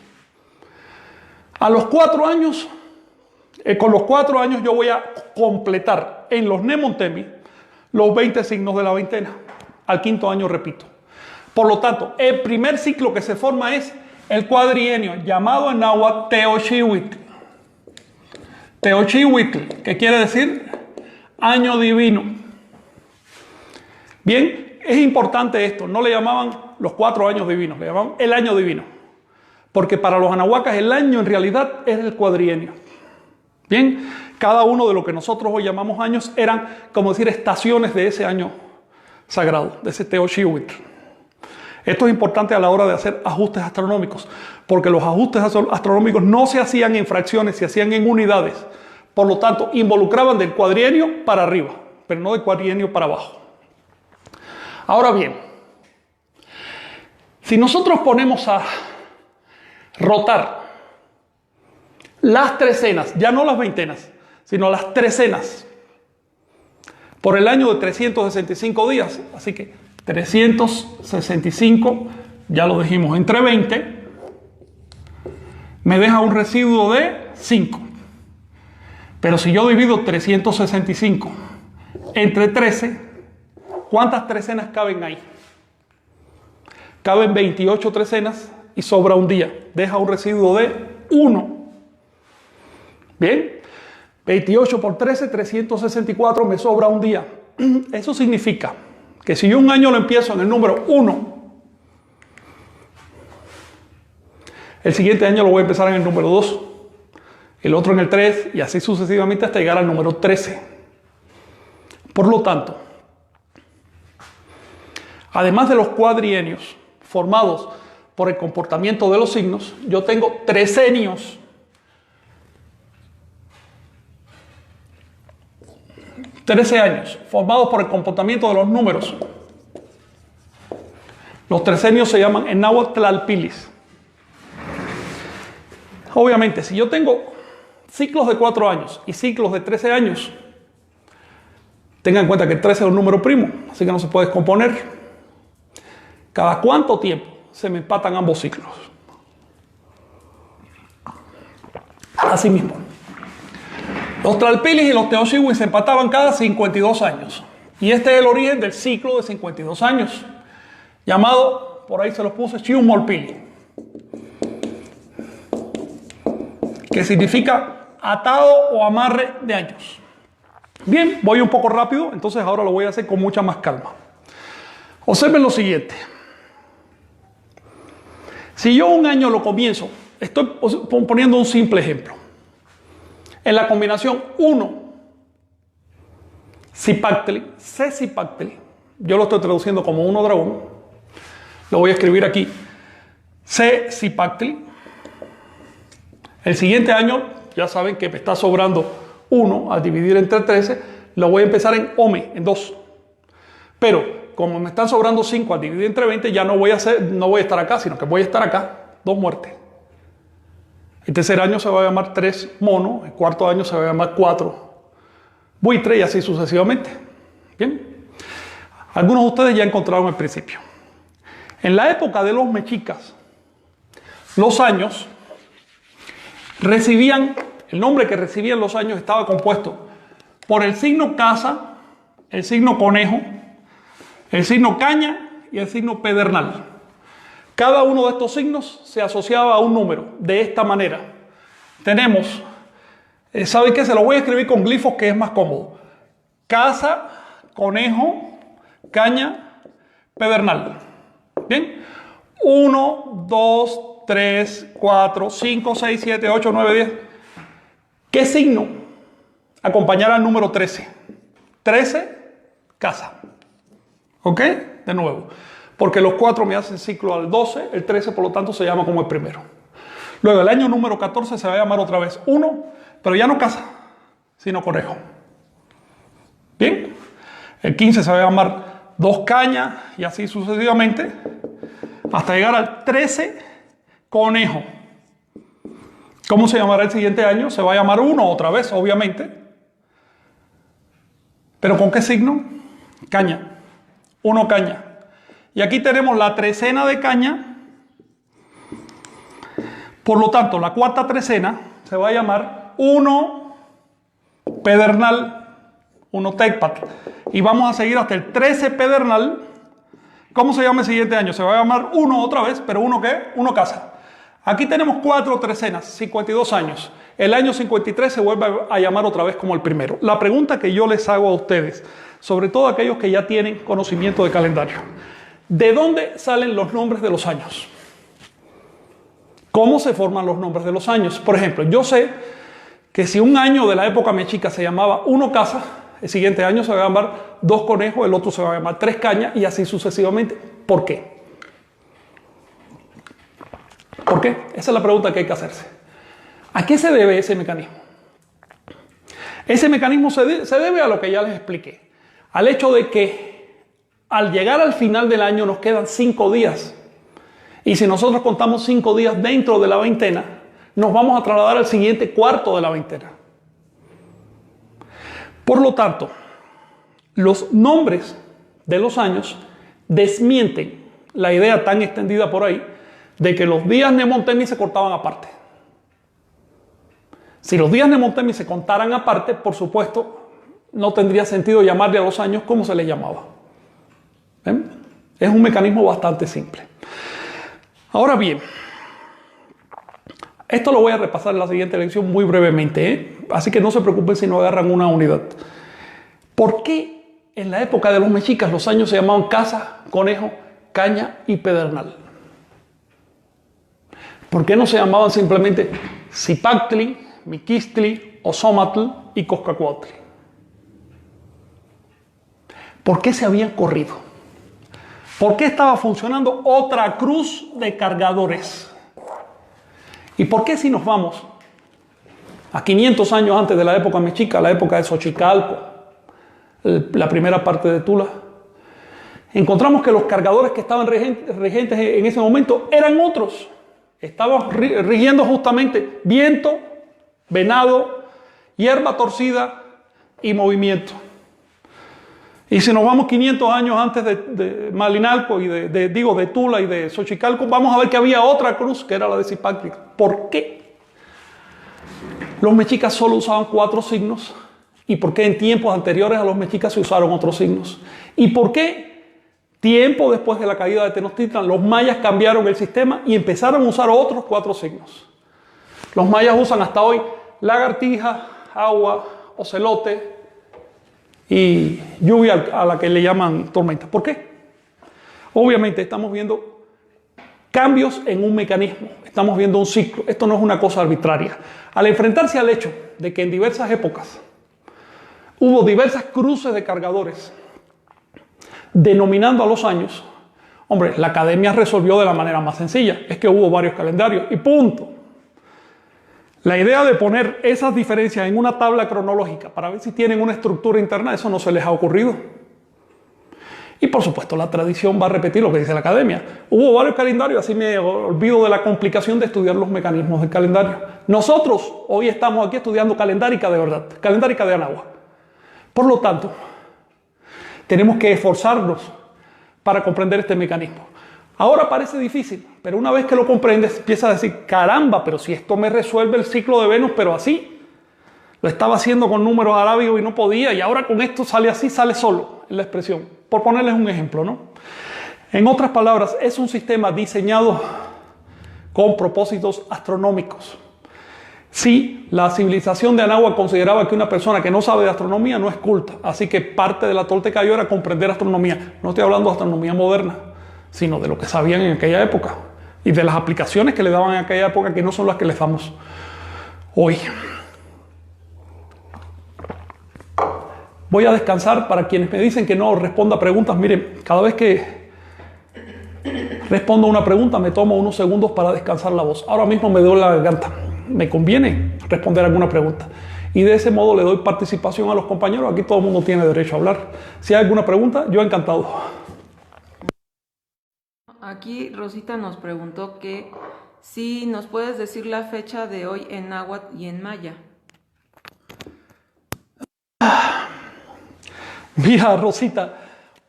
A los 4 años, con los 4 años yo voy a completar en los Nemontemi los 20 signos de la veintena. Al quinto año repito. Por lo tanto, el primer ciclo que se forma es el cuadrienio, llamado en náhuatl Teochihuitl. Teochihuitl, que quiere decir año divino. Bien, es importante esto. No le llamaban los 4 años divinos, le llamaban el año divino. Porque para los anahuacas el año en realidad es el cuadrienio. Bien, cada uno de lo que nosotros hoy llamamos años eran, como decir, estaciones de ese año sagrado, de ese Teochihuitl. Esto es importante a la hora de hacer ajustes astronómicos, porque los ajustes astronómicos no se hacían en fracciones, se hacían en unidades. Por lo tanto, involucraban del cuadrienio para arriba, pero no del cuadrienio para abajo. Ahora bien, si nosotros ponemos a rotar las trecenas, ya no las veintenas, sino las trecenas, por el año de 365 días, así que 365, ya lo dijimos, entre 20, me deja un residuo de 5. Pero si yo divido 365 entre 13, ¿cuántas trecenas caben ahí? Caben 28 trecenas y sobra un día. Deja un residuo de 1. Bien, 28 por 13, 364, me sobra un día. Eso significa que si yo un año lo empiezo en el número 1 El siguiente año lo voy a empezar en el número 2, el otro en el 3 y así sucesivamente hasta llegar al número 13. Por lo tanto, además de los cuadrienios formados por el comportamiento de los signos, yo tengo trecenios. 13 años, formados por el comportamiento de los números. Los trecenios se llaman en náhuatl tlalpilis. Obviamente, si yo tengo ciclos de 4 años y ciclos de 13 años, tengan en cuenta que el 13 es un número primo, así que no se puede descomponer. ¿Cada cuánto tiempo se me empatan ambos ciclos? Así mismo. Los tlalpilis y los teoxiwin se empataban cada 52 años. Y este es el origen del ciclo de 52 años, llamado, por ahí se los puse, Xiumolpili, que significa atado o amarre de años. Bien, voy un poco rápido, entonces ahora lo voy a hacer con mucha más calma. Observen lo siguiente. Si yo un año lo comienzo, estoy poniendo un simple ejemplo. En la combinación 1, Cipactli, C-Cipactli, yo lo estoy traduciendo como 1 dragón, lo voy a escribir aquí, C-Cipactli. El siguiente año, ya saben que me está sobrando 1 al dividir entre 13, lo voy a empezar en Ome, en 2. Pero como me están sobrando 5 al dividir entre 20, ya no voy a estar acá, sino que voy a estar acá, 2 muertes. El tercer año se va a llamar 3 mono, el cuarto año se va a llamar 4 buitre y así sucesivamente. Bien. Algunos de ustedes ya encontraron el principio. En la época de los mexicas, los años recibían, el nombre que recibían los años estaba compuesto por el signo casa, el signo conejo, el signo caña y el signo pedernal. Cada uno de estos signos se asociaba a un número de esta manera. Tenemos, ¿saben qué? Se lo voy a escribir con glifos que es más cómodo. Casa, conejo, caña, pedernal. Bien. 1, 2, 3, 4, 5, 6, 7, 8, 9, 10. ¿Qué signo acompañará al número 13? 13, casa. ¿Ok? De nuevo. Porque los 4 me hacen ciclo al 12, el 13 por lo tanto se llama como el primero. Luego el año número 14 se va a llamar otra vez 1, pero ya no casa, sino conejo. Bien. El 15 se va a llamar 2 cañas y así sucesivamente hasta llegar al 13 conejo. ¿Cómo se llamará el siguiente año? Se va a llamar 1 otra vez, obviamente. ¿Pero con qué signo? Caña. 1 caña. Y aquí tenemos la trecena de caña. Por lo tanto, la cuarta trecena se va a llamar 1 pedernal, 1 tecpat. Y vamos a seguir hasta el 13 pedernal. ¿Cómo se llama el siguiente año? Se va a llamar 1 otra vez, pero 1 ¿qué? 1 casa. Aquí tenemos 4 trecenas, 52 años. El año 53 se vuelve a llamar otra vez como el primero. La pregunta que yo les hago a ustedes, sobre todo aquellos que ya tienen conocimiento de calendario, ¿de dónde salen los nombres de los años? ¿Cómo se forman los nombres de los años? Por ejemplo, yo sé que si un año de la época mexica se llamaba 1 casa, el siguiente año se va a llamar 2 conejos, el otro se va a llamar 3 cañas y así sucesivamente. ¿Por qué? ¿Por qué? Esa es la pregunta que hay que hacerse. ¿A qué se debe ese mecanismo? Ese mecanismo se debe a lo que ya les expliqué. Al hecho de que al llegar al final del año nos quedan 5 días. Y si nosotros contamos 5 días dentro de la veintena, nos vamos a trasladar al siguiente cuarto de la veintena. Por lo tanto, los nombres de los años desmienten la idea tan extendida por ahí de que los días Nemontemi se cortaban aparte. Si los días Nemontemi se contaran aparte, por supuesto, no tendría sentido llamarle a los años como se les llamaba. ¿Ven? Es un mecanismo bastante simple. Ahora bien, esto lo voy a repasar en la siguiente lección muy brevemente, ¿eh? Así que no se preocupen si no agarran una unidad. ¿Por qué en la época de los mexicas los años se llamaban casa, conejo, caña y pedernal? ¿Por qué no se llamaban simplemente Zipactli, Miquistli, Ozomatl y Coscacuautli? ¿Por qué se habían corrido? ¿Por qué estaba funcionando otra cruz de cargadores? ¿Y por qué si nos vamos a 500 años antes de la época mexica, la época de Xochicalco, la primera parte de Tula, encontramos que los cargadores que estaban regentes en ese momento eran otros? Estaban rigiendo justamente viento, venado, hierba torcida y movimiento. Y si nos vamos 500 años antes de Malinalco y de Tula y de Xochicalco, vamos a ver que había otra cruz que era la de Zipactli. ¿Por qué? Los mexicas solo usaban 4 signos. ¿Y por qué en tiempos anteriores a los mexicas se usaron otros signos? ¿Y por qué tiempo después de la caída de Tenochtitlan los mayas cambiaron el sistema y empezaron a usar otros 4 signos? Los mayas usan hasta hoy lagartija, agua, ocelote y lluvia a la que le llaman tormenta. ¿Por qué? Obviamente estamos viendo cambios en un mecanismo, estamos viendo un ciclo. Esto no es una cosa arbitraria. Al enfrentarse al hecho de que en diversas épocas hubo diversas cruces de cargadores denominando a los años, hombre, la academia resolvió de la manera más sencilla, es que hubo varios calendarios y punto. La idea de poner esas diferencias en una tabla cronológica para ver si tienen una estructura interna, eso no se les ha ocurrido. Y por supuesto la tradición va a repetir lo que dice la academia. Hubo varios calendarios, así me olvido de la complicación de estudiar los mecanismos del calendario. Nosotros hoy estamos aquí estudiando calendárica de verdad, calendárica de Anáhuac. Por lo tanto, tenemos que esforzarnos para comprender este mecanismo. Ahora parece difícil, pero una vez que lo comprendes, empiezas a decir, caramba, pero si esto me resuelve el ciclo de Venus, pero así. Lo estaba haciendo con números arábigos y no podía, y ahora con esto sale así, sale solo en la expresión. Por ponerles un ejemplo, ¿no? En otras palabras, es un sistema diseñado con propósitos astronómicos. Sí, la civilización de Anáhuac consideraba que una persona que no sabe de astronomía no es culta, así que parte de la Toltecayo era comprender astronomía. No estoy hablando de astronomía moderna, sino de lo que sabían en aquella época y de las aplicaciones que le daban en aquella época que no son las que les damos hoy. Voy a descansar. Para quienes me dicen que no responda a preguntas, miren, cada vez que respondo a una pregunta me tomo unos segundos para descansar la voz. Ahora mismo me duele la garganta, me conviene responder alguna pregunta y de ese modo le doy participación a los compañeros. Aquí todo el mundo tiene derecho a hablar. Si hay alguna pregunta, yo encantado. Aquí Rosita nos preguntó que si nos puedes decir la fecha de hoy en náhuatl y en maya. Mira, Rosita,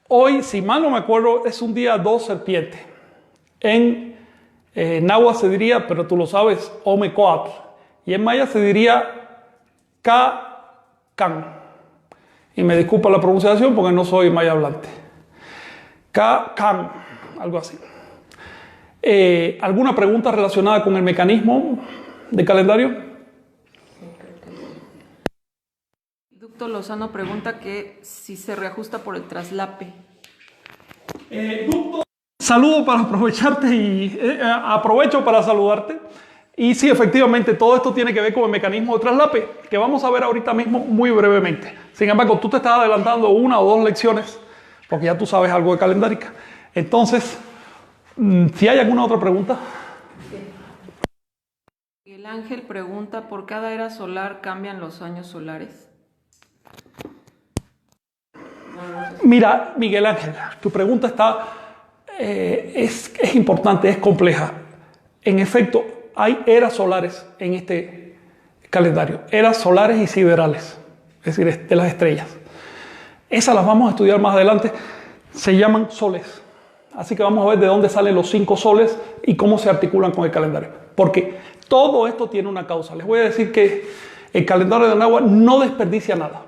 hoy, si mal no me acuerdo, es un día 2 serpiente. En náhuatl se diría, pero tú lo sabes, Omecoatl. Y en maya se diría Ca-Can. Y me disculpa la pronunciación porque no soy maya hablante. Ca-Can, algo así. ¿Alguna pregunta relacionada con el mecanismo de calendario? Ducto Lozano pregunta que si se reajusta por el traslape. Ducto, saludo para aprovecharte y aprovecho para saludarte. Y sí, efectivamente, todo esto tiene que ver con el mecanismo de traslape, que vamos a ver ahorita mismo muy brevemente. Sin embargo, tú te estás adelantando 1 o 2 lecciones, porque ya tú sabes algo de calendárica. Entonces, si hay alguna otra pregunta. El Ángel pregunta, ¿por cada era solar cambian los años solares? Mira, Miguel Ángel, tu pregunta está, es importante, es compleja. En efecto, hay eras solares en este calendario, eras solares y siderales, es decir, de las estrellas. Esas las vamos a estudiar más adelante, se llaman soles. Así que vamos a ver de dónde salen los 5 soles y cómo se articulan con el calendario. Porque todo esto tiene una causa. Les voy a decir que el calendario de Anáhuac no desperdicia nada.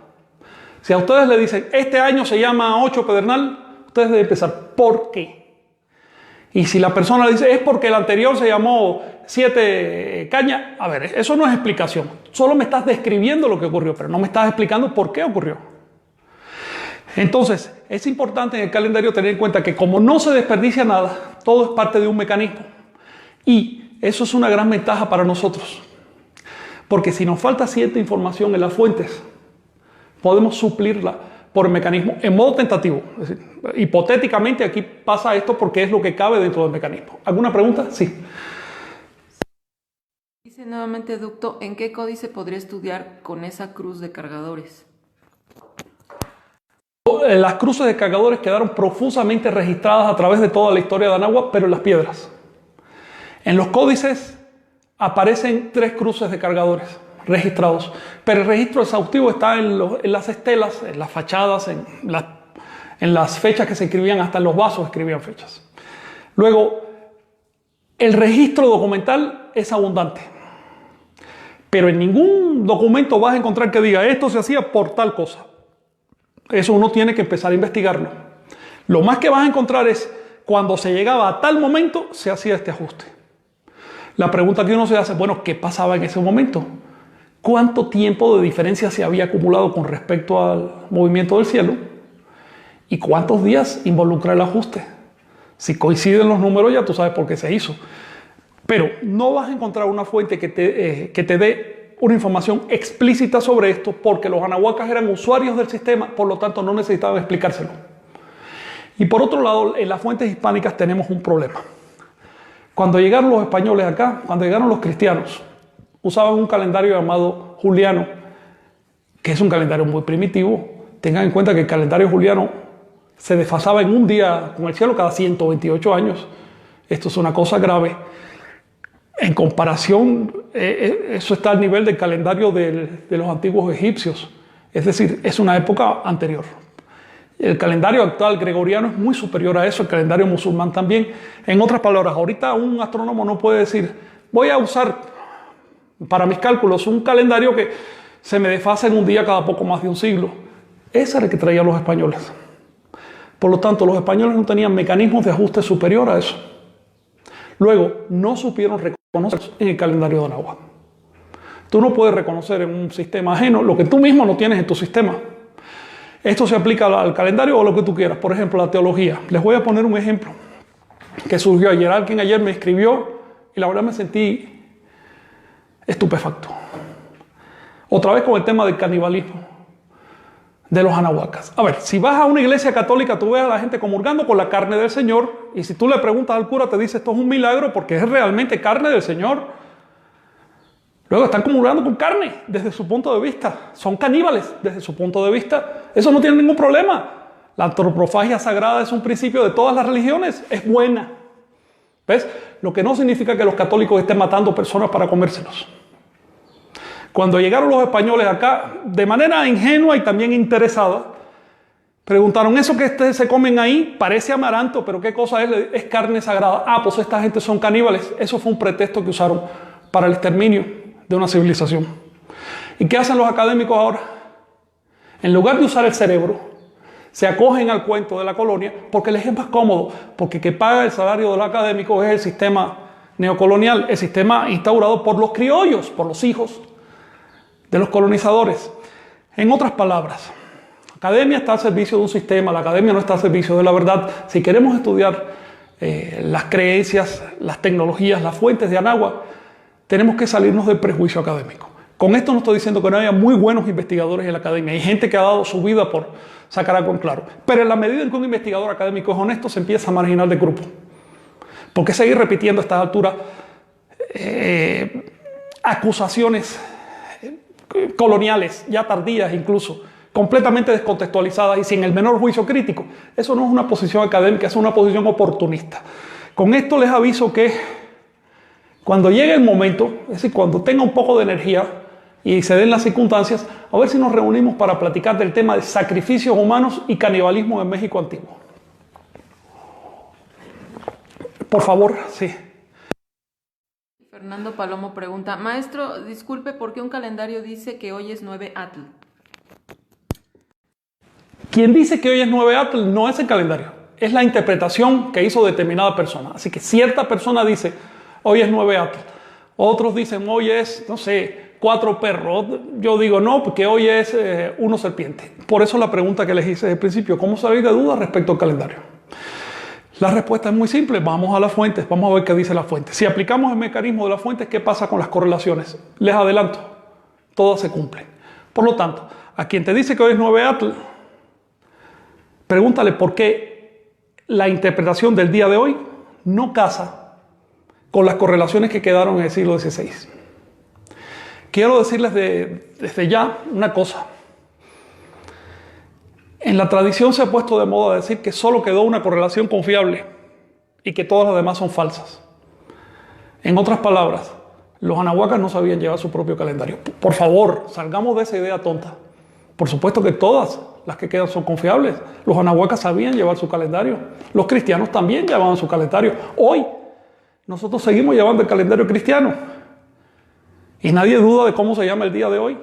Si a ustedes le dicen, este año se llama 8 pedernal, ustedes deben pensar, ¿por qué? Y si la persona le dice, es porque el anterior se llamó 7 caña, a ver, eso no es explicación. Solo me estás describiendo lo que ocurrió, pero no me estás explicando por qué ocurrió. Entonces, es importante en el calendario tener en cuenta que como no se desperdicia nada, todo es parte de un mecanismo. Y eso es una gran ventaja para nosotros. Porque si nos falta cierta información en las fuentes, podemos suplirla por el mecanismo en modo tentativo. Es decir, hipotéticamente aquí pasa esto porque es lo que cabe dentro del mecanismo. ¿Alguna pregunta? Sí. Dice nuevamente Ducto, ¿en qué códice podría estudiar con esa cruz de cargadores? Las cruces de cargadores quedaron profusamente registradas a través de toda la historia de Anáhuac, pero en las piedras. En los códices aparecen 3 cruces de cargadores registrados, pero el registro exhaustivo está en las estelas, en las fachadas, en las fechas que se escribían, hasta en los vasos escribían fechas. Luego, el registro documental es abundante, pero en ningún documento vas a encontrar que diga esto se hacía por tal cosa. Eso uno tiene que empezar a investigarlo. Lo más que vas a encontrar es cuando se llegaba a tal momento se hacía este ajuste. La pregunta que uno se hace, bueno, ¿qué pasaba en ese momento? ¿Cuánto tiempo de diferencia se había acumulado con respecto al movimiento del cielo? ¿Y cuántos días involucra el ajuste? Si coinciden los números ya tú sabes por qué se hizo. Pero no vas a encontrar una fuente que te dé una información explícita sobre esto porque los anahuacas eran usuarios del sistema, por lo tanto no necesitaban explicárselo. Y por otro lado, en las fuentes hispánicas tenemos un problema. Cuando llegaron los españoles acá, cuando llegaron los cristianos, usaban un calendario llamado juliano, que es un calendario muy primitivo. Tengan en cuenta que el calendario juliano se desfasaba en un día con el cielo cada 128 años. Esto es una cosa grave. En comparación, eso está al nivel del calendario de los antiguos egipcios. Es decir, es una época anterior. El calendario actual gregoriano es muy superior a eso, el calendario musulmán también. En otras palabras, ahorita un astrónomo no puede decir, voy a usar para mis cálculos un calendario que se me desfasa en un día cada poco más de un siglo. Ese era el que traían los españoles. Por lo tanto, los españoles no tenían mecanismos de ajuste superior a eso. Luego, no supieron reconocer en el calendario de Anáhuac. Tú no puedes reconocer en un sistema ajeno lo que tú mismo no tienes en tu sistema. Esto se aplica al calendario o a lo que tú quieras. Por ejemplo, la teología. Les voy a poner un ejemplo que surgió ayer. Alguien ayer me escribió y la verdad me sentí estupefacto. Otra vez con el tema del canibalismo de los anahuacas. A ver, si vas a una iglesia católica, tú ves a la gente comulgando con la carne del Señor y si tú le preguntas al cura, te dice esto es un milagro porque es realmente carne del Señor. Luego están comulgando con carne desde su punto de vista. Son caníbales desde su punto de vista. Eso no tiene ningún problema. La antropofagia sagrada es un principio de todas las religiones. Es buena. ¿Ves? Lo que no significa que los católicos estén matando personas para comérselos. Cuando llegaron los españoles acá, de manera ingenua y también interesada, preguntaron, ¿eso que se comen ahí parece amaranto, pero qué cosa es? Es carne sagrada. Ah, pues esta gente son caníbales. Eso fue un pretexto que usaron para el exterminio de una civilización. ¿Y qué hacen los académicos ahora? En lugar de usar el cerebro, se acogen al cuento de la colonia porque les es más cómodo, porque que paga el salario de los académicos es el sistema neocolonial, el sistema instaurado por los criollos, por los hijos de los colonizadores. En otras palabras, la academia está al servicio de un sistema, la academia no está al servicio de la verdad. Si queremos estudiar las creencias, las tecnologías, las fuentes de Anáhuac, tenemos que salirnos del prejuicio académico. Con esto no estoy diciendo que no haya muy buenos investigadores en la academia. Hay gente que ha dado su vida por sacar algo en claro. Pero en la medida en que un investigador académico es honesto, se empieza a marginar del grupo. ¿Por qué seguir repitiendo a estas alturas acusaciones coloniales, ya tardías incluso, completamente descontextualizadas y sin el menor juicio crítico? Eso no es una posición académica, es una posición oportunista. Con esto les aviso que cuando llegue el momento, es decir, cuando tenga un poco de energía y se den las circunstancias, a ver si nos reunimos para platicar del tema de sacrificios humanos y canibalismo en México antiguo. Por favor, sí. Fernando Palomo pregunta, maestro, disculpe, ¿por qué un calendario dice que hoy es 9 Atl? Quien dice que hoy es 9 Atl no es el calendario, es la interpretación que hizo determinada persona. Así que cierta persona dice, hoy es 9 Atl. Otros dicen, hoy es, no sé, 4 perros. Yo digo, no, porque hoy es 1 serpiente. Por eso la pregunta que les hice al principio, ¿cómo salir de dudas respecto al calendario? La respuesta es muy simple. Vamos a las fuentes, vamos a ver qué dice la fuente. Si aplicamos el mecanismo de las fuentes, ¿qué pasa con las correlaciones? Les adelanto, todas se cumplen. Por lo tanto, a quien te dice que hoy es 9 Atl, pregúntale por qué la interpretación del día de hoy no casa con las correlaciones que quedaron en el siglo XVI. Quiero decirles desde ya una cosa. En la tradición se ha puesto de moda decir que solo quedó una correlación confiable y que todas las demás son falsas. En otras palabras, los anahuacas no sabían llevar su propio calendario. Por favor, salgamos de esa idea tonta. Por supuesto que todas las que quedan son confiables. Los anahuacas sabían llevar su calendario. Los cristianos también llevaban su calendario. Hoy, nosotros seguimos llevando el calendario cristiano. Y nadie duda de cómo se llama el día de hoy.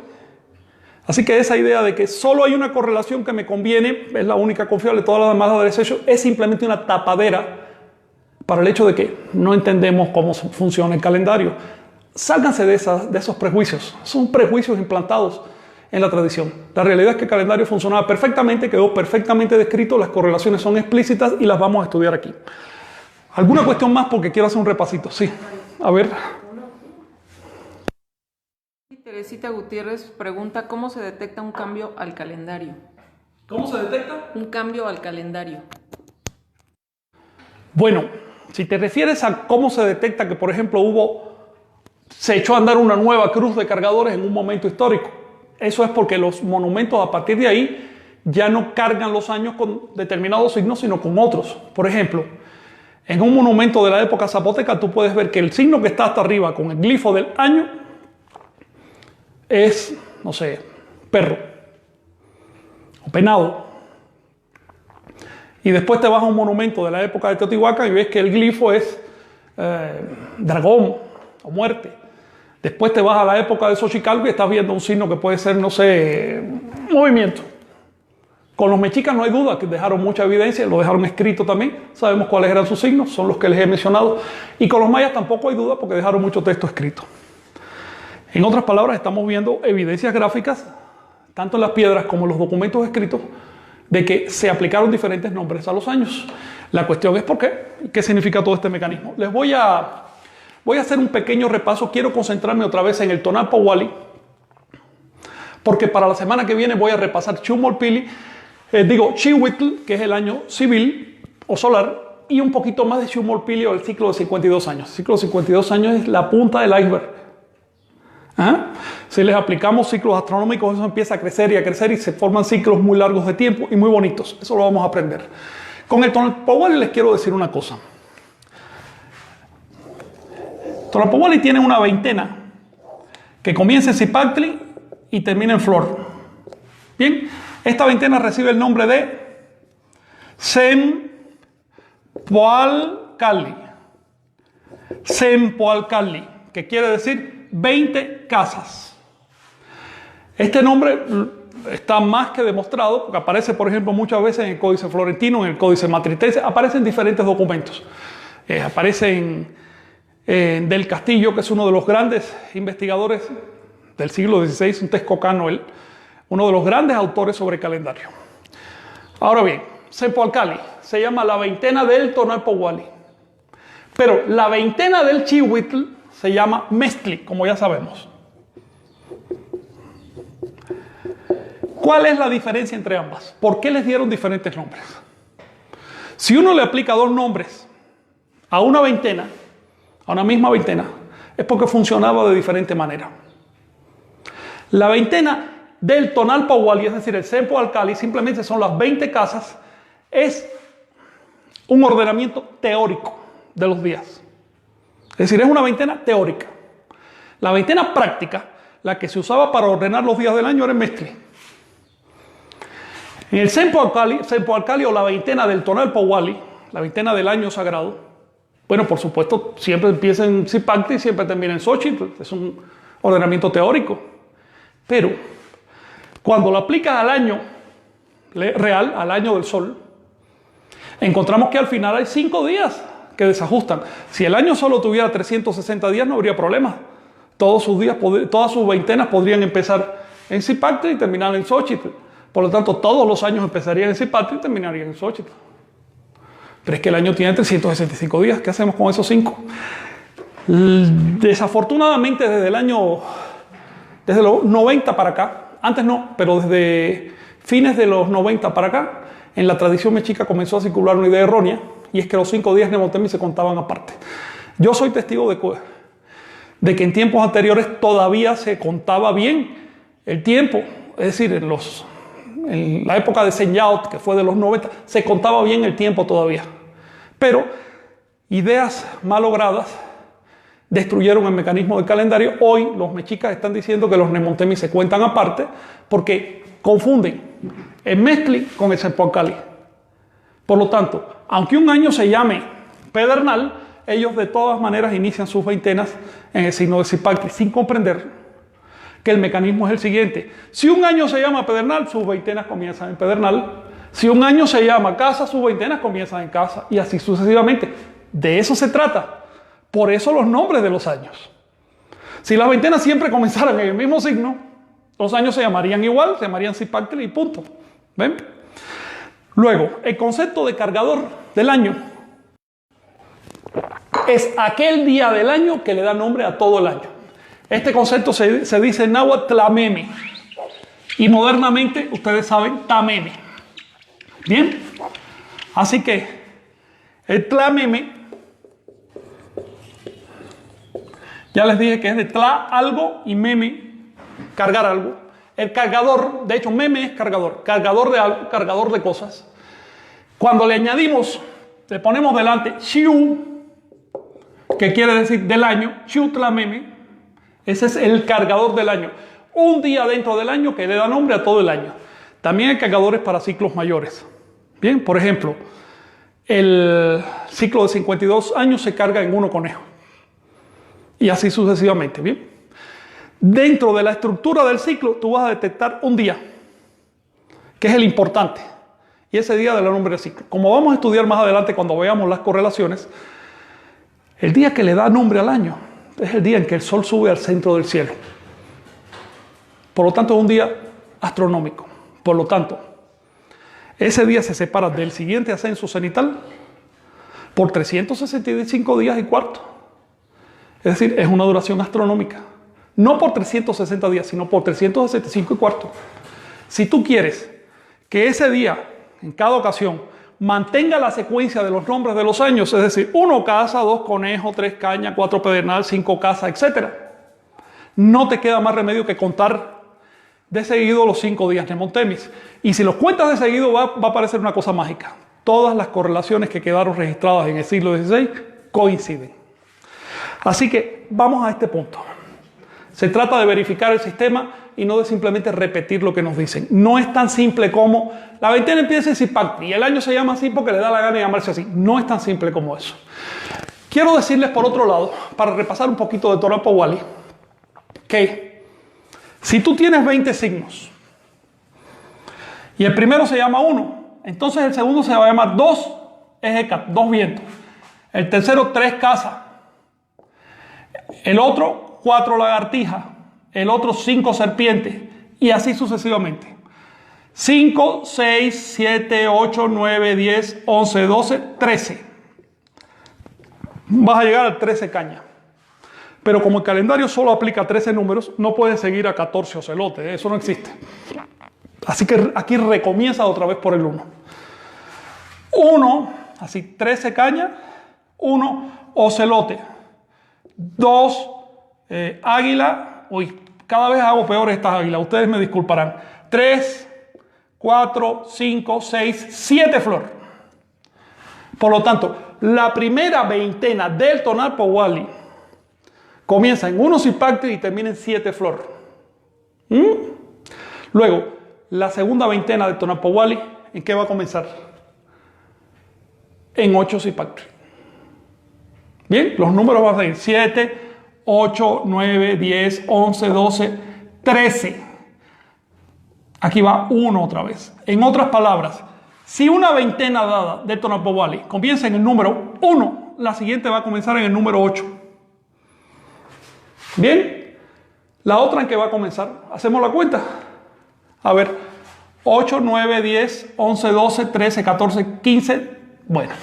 Así que esa idea de que solo hay una correlación que me conviene, es la única confiable, todas las demás la desecho, es simplemente una tapadera para el hecho de que no entendemos cómo funciona el calendario. Sálganse de esos prejuicios. Son prejuicios implantados en la tradición. La realidad es que el calendario funcionaba perfectamente, quedó perfectamente descrito, las correlaciones son explícitas y las vamos a estudiar aquí. ¿Alguna cuestión más? Porque quiero hacer un repasito. Sí, a ver. Teresita Gutiérrez pregunta cómo se detecta un cambio al calendario. ¿Cómo se detecta? Un cambio al calendario. Bueno, si te refieres a cómo se detecta que, por ejemplo, se echó a andar una nueva cruz de cargadores en un momento histórico, eso es porque los monumentos a partir de ahí ya no cargan los años con determinados signos, sino con otros. Por ejemplo, en un monumento de la época zapoteca tú puedes ver que el signo que está hasta arriba con el glifo del año es, no sé, perro o penado. Y después te vas a un monumento de la época de Teotihuacán y ves que el glifo es dragón o muerte. Después te vas a la época de Xochicalco y estás viendo un signo que puede ser, no sé, movimiento. Con los mexicas no hay duda que dejaron mucha evidencia, lo dejaron escrito también, sabemos cuáles eran sus signos, son los que les he mencionado. Y con los mayas tampoco hay duda porque dejaron mucho texto escrito. En otras palabras, estamos viendo evidencias gráficas, tanto en las piedras como en los documentos escritos, de que se aplicaron diferentes nombres a los años. La cuestión es por qué, qué significa todo este mecanismo. Les voy a hacer un pequeño repaso, quiero concentrarme otra vez en el tonal Powali, porque para la semana que viene voy a repasar Chihuitl, que es el año civil o solar, y un poquito más de Chihuitl o el ciclo de 52 años. El ciclo de 52 años es la punta del iceberg. Si les aplicamos ciclos astronómicos, eso empieza a crecer y se forman ciclos muy largos de tiempo y muy bonitos. Eso lo vamos a aprender. Con el tonal Powali les quiero decir una cosa. Tonal Powali tiene una veintena que comienza en Zipactli y termina en Flor. Bien, esta veintena recibe el nombre de Sempoalcalli. Sempoalcalli, que quiere decir 20 casas. Este nombre está más que demostrado porque aparece, por ejemplo, muchas veces en el Códice Florentino, en el Códice Matritense, aparece en diferentes documentos. Aparece en Del Castillo, que es uno de los grandes investigadores del siglo XVI, un texcocano él, uno de los grandes autores sobre calendario. Ahora bien, Sempoalcalli se llama la veintena del tonal Powali, pero la veintena del Chihuitl se llama Mestli, como ya sabemos. ¿Cuál es la diferencia entre ambas? ¿Por qué les dieron diferentes nombres? Si uno le aplica dos nombres a una veintena, a una misma veintena, es porque funcionaba de diferente manera. La veintena del tonal Powali, es decir, el Sempoalcalli, simplemente son las 20 casas, es un ordenamiento teórico de los días. Es decir, es una veintena teórica. La veintena práctica, la que se usaba para ordenar los días del año, era el Mestli. En el Sempoalcalli o la veintena del tonal Powali, la veintena del año sagrado, bueno, por supuesto, siempre empieza en Zipactli y siempre termina en Xochitl. Es un ordenamiento teórico. Pero cuando lo aplican al año real, al año del sol, encontramos que al final hay 5 días que desajustan. Si el año solo tuviera 360 días no habría problema. Todos sus días, todas sus veintenas podrían empezar en Zipactli y terminar en Xochitl. Por lo tanto, todos los años empezarían en Zipactli y terminarían en Xochitl. Pero es que el año tiene 365 días. ¿Qué hacemos con esos 5? Desafortunadamente, desde los 90 para acá, antes no, pero desde fines de los 90 para acá, en la tradición mexica comenzó a circular una idea errónea, y es que los 5 días de Nemotemi se contaban aparte. Yo soy testigo de que en tiempos anteriores todavía se contaba bien el tiempo, es decir, en la época de Senyaot, que fue de los 90, se contaba bien el tiempo todavía. Pero ideas malogradas destruyeron el mecanismo del calendario. Hoy los mexicas están diciendo que los Nemotemi se cuentan aparte porque confunden el Mezcli con el Cepocali. Por lo tanto, aunque un año se llame pedernal, ellos de todas maneras inician sus veintenas en el signo de Zipactli, sin comprender que el mecanismo es el siguiente. Si un año se llama pedernal, sus veintenas comienzan en pedernal. Si un año se llama casa, sus veintenas comienzan en casa. Y así sucesivamente. De eso se trata. Por eso los nombres de los años. Si las veintenas siempre comenzaran en el mismo signo, los años se llamarían igual, se llamarían Zipactli y punto. ¿Ven? Luego, el concepto de cargador del año es aquel día del año que le da nombre a todo el año. Este concepto se dice en náhuatl tlameme. Y modernamente, ustedes saben, tameme. Bien. Así que el tlameme, ya les dije que es de tla algo y meme, cargar algo. El cargador, de hecho meme es cargador de algo, cargador de cosas. Cuando le añadimos, le ponemos delante shiu, que quiere decir del año, shiu tlameme, ese es el cargador del año. Un día dentro del año que le da nombre a todo el año. También hay cargadores para ciclos mayores. Bien, por ejemplo, el ciclo de 52 años se carga en 1 conejo. Y así sucesivamente, ¿bien? Dentro de la estructura del ciclo, tú vas a detectar un día, que es el importante. Y ese día da nombre al ciclo. Como vamos a estudiar más adelante cuando veamos las correlaciones, el día que le da nombre al año es el día en que el Sol sube al centro del cielo. Por lo tanto, es un día astronómico. Por lo tanto, ese día se separa del siguiente ascenso cenital por 365 días y cuarto. Es decir, es una duración astronómica. No por 360 días, sino por 365 y cuarto. Si tú quieres que ese día, en cada ocasión, mantenga la secuencia de los nombres de los años, es decir, 1 casa, 2 conejo, 3 caña, 4 pedernal, 5 casa, etc., no te queda más remedio que contar de seguido los 5 días de Nemotemis. Y si los cuentas de seguido va a parecer una cosa mágica. Todas las correlaciones que quedaron registradas en el siglo XVI coinciden. Así que vamos a este punto. Se trata de verificar el sistema y no de simplemente repetir lo que nos dicen. No es tan simple como la veintena empieza en Zipactli y el año se llama así porque le da la gana de llamarse así. No es tan simple como eso. Quiero decirles por otro lado, para repasar un poquito de Tonalpohualli, Wally, que si tú tienes 20 signos y el primero se llama 1, entonces el segundo se va a llamar 2 Ejecat, 2 vientos. El tercero 3 casas. El otro 4 lagartijas. El otro 5 serpientes. Y así sucesivamente. 5, 6, 7, 8, 9, 10, 11, 12, 13. Vas a llegar al 13 caña. Pero como el calendario solo aplica 13 números, no puedes seguir a 14 ocelotes. Eso no existe. Así que aquí recomienza otra vez por el 1. 1, así 13 caña. 1 ocelote. 2 águila. Uy, cada vez hago peor estas águilas. Ustedes me disculparán. 3, 4, 5, 6, 7 flor. Por lo tanto, la primera veintena del Tonalpohualli comienza en 1 Zipactli y termina en 7 flor. Luego, la segunda veintena del Tonalpohualli, ¿en qué va a comenzar? En 8 Zipactli. Bien, los números van a ser 7, 8, 9, 10, 11, 12, 13. Aquí va 1 otra vez. En otras palabras, si una veintena dada de Tonalpohualli comienza en el número 1, la siguiente va a comenzar en el número 8. Bien, la otra en que va a comenzar, hacemos la cuenta. A ver, 8, 9, 10, 11, 12, 13, 14, 15, Bueno,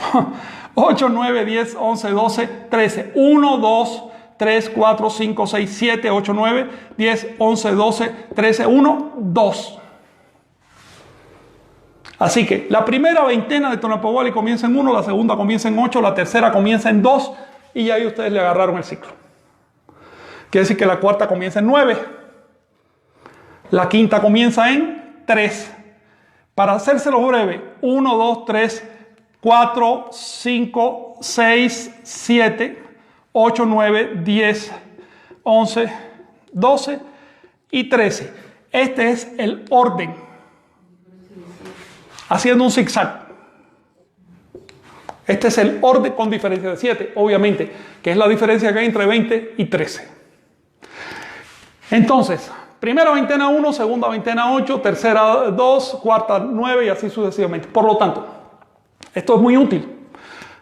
8, 9, 10, 11, 12, 13. 1, 2, 3, 4, 5, 6, 7, 8, 9, 10, 11, 12, 13, 1, 2. Así que la primera veintena de Tonapobali comienza en 1, la segunda comienza en 8, la tercera comienza en 2 y ahí ustedes le agarraron el ciclo. Quiere decir que la cuarta comienza en 9, la quinta comienza en 3. Para hacérselo breve, 1, 2, 3, 4, 5, 6, 7, 8, 9, 10, 11, 12 y 13. Este es el orden. Haciendo un zigzag. Este es el orden con diferencia de 7, obviamente, que es la diferencia que hay entre 20 y 13. Entonces, primera veintena 1, segunda veintena 8, tercera 2, cuarta 9 y así sucesivamente. Por lo tanto, esto es muy útil,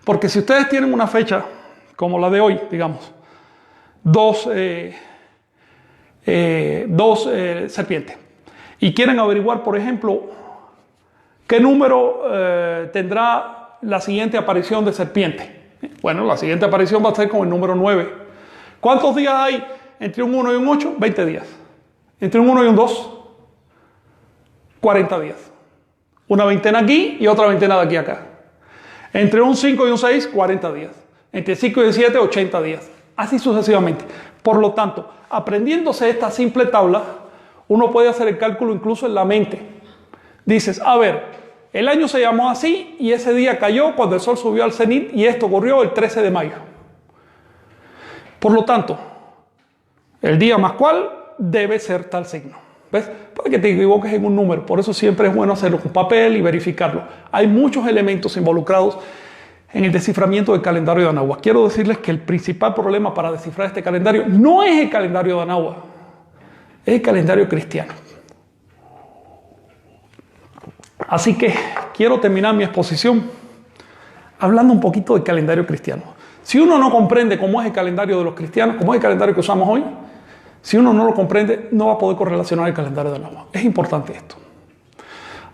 porque si ustedes tienen una fecha como la de hoy, digamos, dos serpientes, y quieren averiguar, por ejemplo, qué número tendrá la siguiente aparición de serpiente. Bueno, la siguiente aparición va a ser con el número 9. ¿Cuántos días hay entre un 1 y un 8? 20 días. Entre un 1 y un 2, 40 días. Una veintena aquí y otra veintena de aquí a acá. Entre un 5 y un 6, 40 días. Entre 5 y 7, 80 días. Así sucesivamente. Por lo tanto, aprendiéndose esta simple tabla, uno puede hacer el cálculo incluso en la mente. Dices, a ver, el año se llamó así y ese día cayó cuando el sol subió al cenit y esto ocurrió el 13 de mayo. Por lo tanto, el día más cual debe ser tal signo. ¿Ves? Para que te equivoques en un número. Por eso siempre es bueno hacerlo con papel y verificarlo. Hay muchos elementos involucrados en el desciframiento del calendario de Anáhuac. Quiero decirles que el principal problema para descifrar este calendario no es el calendario de Anáhuac, es el calendario cristiano. Así que quiero terminar mi exposición hablando un poquito del calendario cristiano. Si uno no comprende cómo es el calendario de los cristianos, cómo es el calendario que usamos hoy, si uno no lo comprende, no va a poder correlacionar el calendario de Anáhuac. Es importante esto.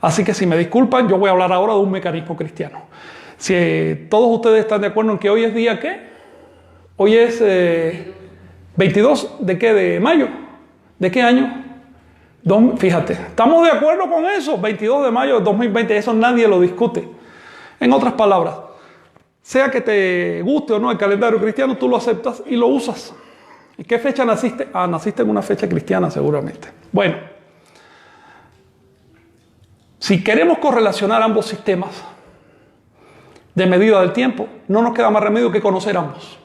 Así que si me disculpan, yo voy a hablar ahora de un mecanismo cristiano. Si todos ustedes están de acuerdo en que hoy es día, ¿qué? Hoy es 22 ¿de qué? ¿De mayo? ¿De qué año? Fíjate, estamos de acuerdo con eso, 22 de mayo de 2020, eso nadie lo discute. En otras palabras, sea que te guste o no el calendario cristiano, tú lo aceptas y lo usas. ¿Y qué fecha naciste? Ah, naciste en una fecha cristiana seguramente. Bueno, si queremos correlacionar ambos sistemas de medida del tiempo, no nos queda más remedio que conocer ambos.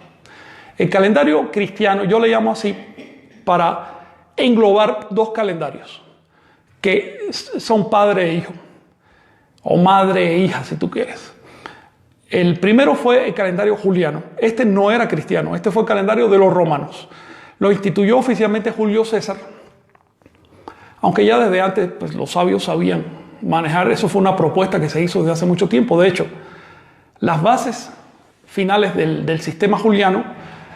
El calendario cristiano, yo le llamo así para englobar dos calendarios que son padre e hijo, o madre e hija si tú quieres. El primero fue el calendario juliano. Este no era cristiano, este fue el calendario de los romanos. Lo instituyó oficialmente Julio César, aunque ya desde antes pues, los sabios sabían manejar. Eso fue una propuesta que se hizo desde hace mucho tiempo. De hecho, las bases finales del sistema juliano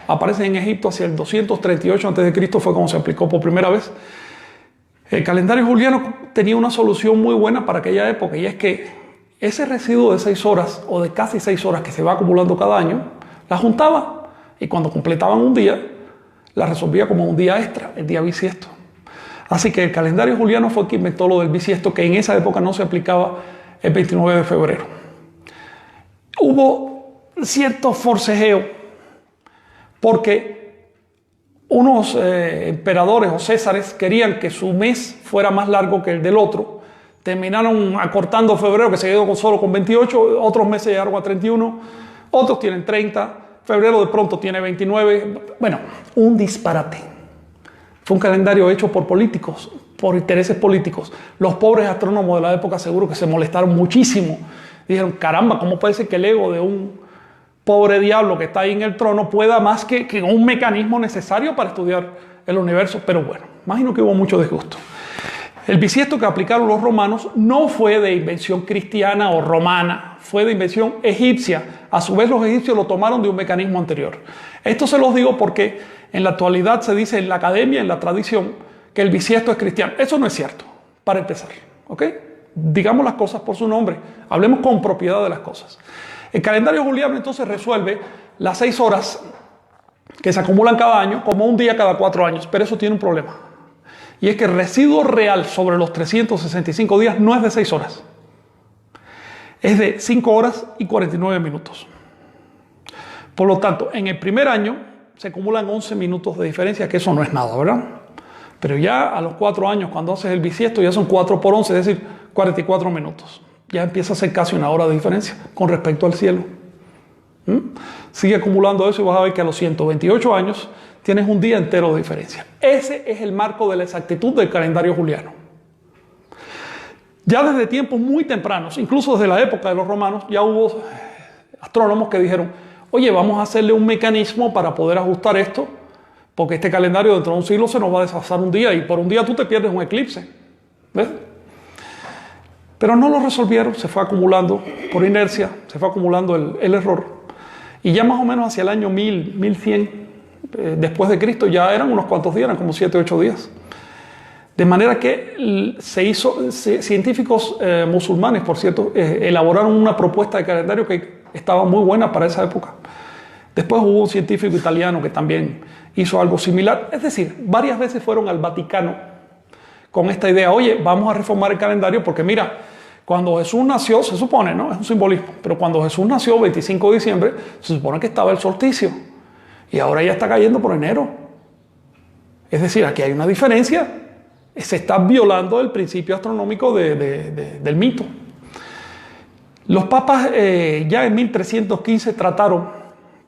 aparecen en Egipto hacia el 238 a.C. fue cuando se aplicó por primera vez. El calendario juliano tenía una solución muy buena para aquella época, y es que ese residuo de 6 horas o de casi 6 horas que se va acumulando cada año, la juntaba y cuando completaban un día, la resolvía como un día extra, el día bisiesto. Así que el calendario juliano fue el que inventó lo del bisiesto, que en esa época no se aplicaba el 29 de febrero. Hubo cierto forcejeo porque unos emperadores o césares querían que su mes fuera más largo que el del otro. Terminaron acortando febrero, que se quedó solo con 28, otros meses llegaron a 31, otros tienen 30, febrero de pronto tiene 29. Bueno, un disparate. Fue un calendario hecho por políticos, por intereses políticos. Los pobres astrónomos de la época seguro que se molestaron muchísimo. Dijeron, caramba, ¿cómo puede ser que el ego de un pobre diablo que está ahí en el trono pueda más que un mecanismo necesario para estudiar el universo? Pero bueno, imagino que hubo mucho disgusto. El bisiesto que aplicaron los romanos no fue de invención cristiana o romana, fue de invención egipcia. A su vez los egipcios lo tomaron de un mecanismo anterior. Esto se los digo porque en la actualidad se dice en la academia, en la tradición, que el bisiesto es cristiano. Eso no es cierto, para empezar, ¿ok? digamos las cosas por su nombre, hablemos con propiedad de las cosas. El calendario juliano entonces resuelve las 6 horas que se acumulan cada año como un día cada 4 años, pero eso tiene un problema. Y es que el residuo real sobre los 365 días no es de 6 horas. Es de 5 horas y 49 minutos. Por lo tanto, en el primer año se acumulan 11 minutos de diferencia, que eso no es nada, ¿verdad? Pero ya a los 4 años, cuando haces el bisiesto, ya son 4 por 11, es decir, 44 minutos. Ya empieza a ser casi una hora de diferencia con respecto al cielo. Sigue acumulando eso y vas a ver que a los 128 años tienes un día entero de diferencia. Ese es el marco de la exactitud del calendario juliano. Ya desde tiempos muy tempranos, incluso desde la época de los romanos, ya hubo astrónomos que dijeron, oye, vamos a hacerle un mecanismo para poder ajustar esto, porque este calendario dentro de un siglo se nos va a desfasar un día y por un día tú te pierdes un eclipse. ¿Ves? Pero no lo resolvieron, se fue acumulando por inercia, se fue acumulando el error. Y ya más o menos hacia el año 1000, 1100, después de Cristo, ya eran unos cuantos días, eran como 7 o 8 días. De manera que científicos musulmanes, por cierto, elaboraron una propuesta de calendario que estaba muy buena para esa época. Después hubo un científico italiano que también hizo algo similar. Es decir, varias veces fueron al Vaticano con esta idea, oye, vamos a reformar el calendario porque mira, cuando Jesús nació, se supone, ¿no? Es un simbolismo, pero cuando Jesús nació, 25 de diciembre, se supone que estaba el solsticio. Y ahora ya está cayendo por enero. Es decir, aquí hay una diferencia. Se está violando el principio astronómico del mito. Los papas ya en 1315 trataron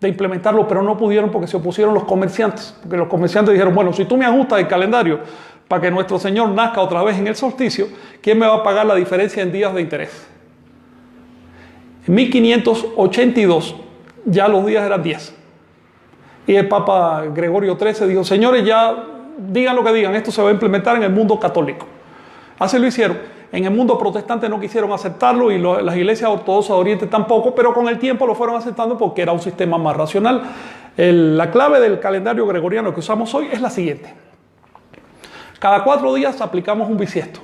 de implementarlo, pero no pudieron porque se opusieron los comerciantes. Porque los comerciantes dijeron, bueno, si tú me ajustas el calendario para que nuestro Señor nazca otra vez en el solsticio, ¿quién me va a pagar la diferencia en días de interés? En 1582 ya los días eran 10. Y el Papa Gregorio XIII dijo, señores, ya digan lo que digan, esto se va a implementar en el mundo católico. Así lo hicieron. En el mundo protestante no quisieron aceptarlo y las iglesias ortodoxas de Oriente tampoco, pero con el tiempo lo fueron aceptando porque era un sistema más racional. La clave del calendario gregoriano que usamos hoy es la siguiente. Cada 4 días aplicamos un bisiesto.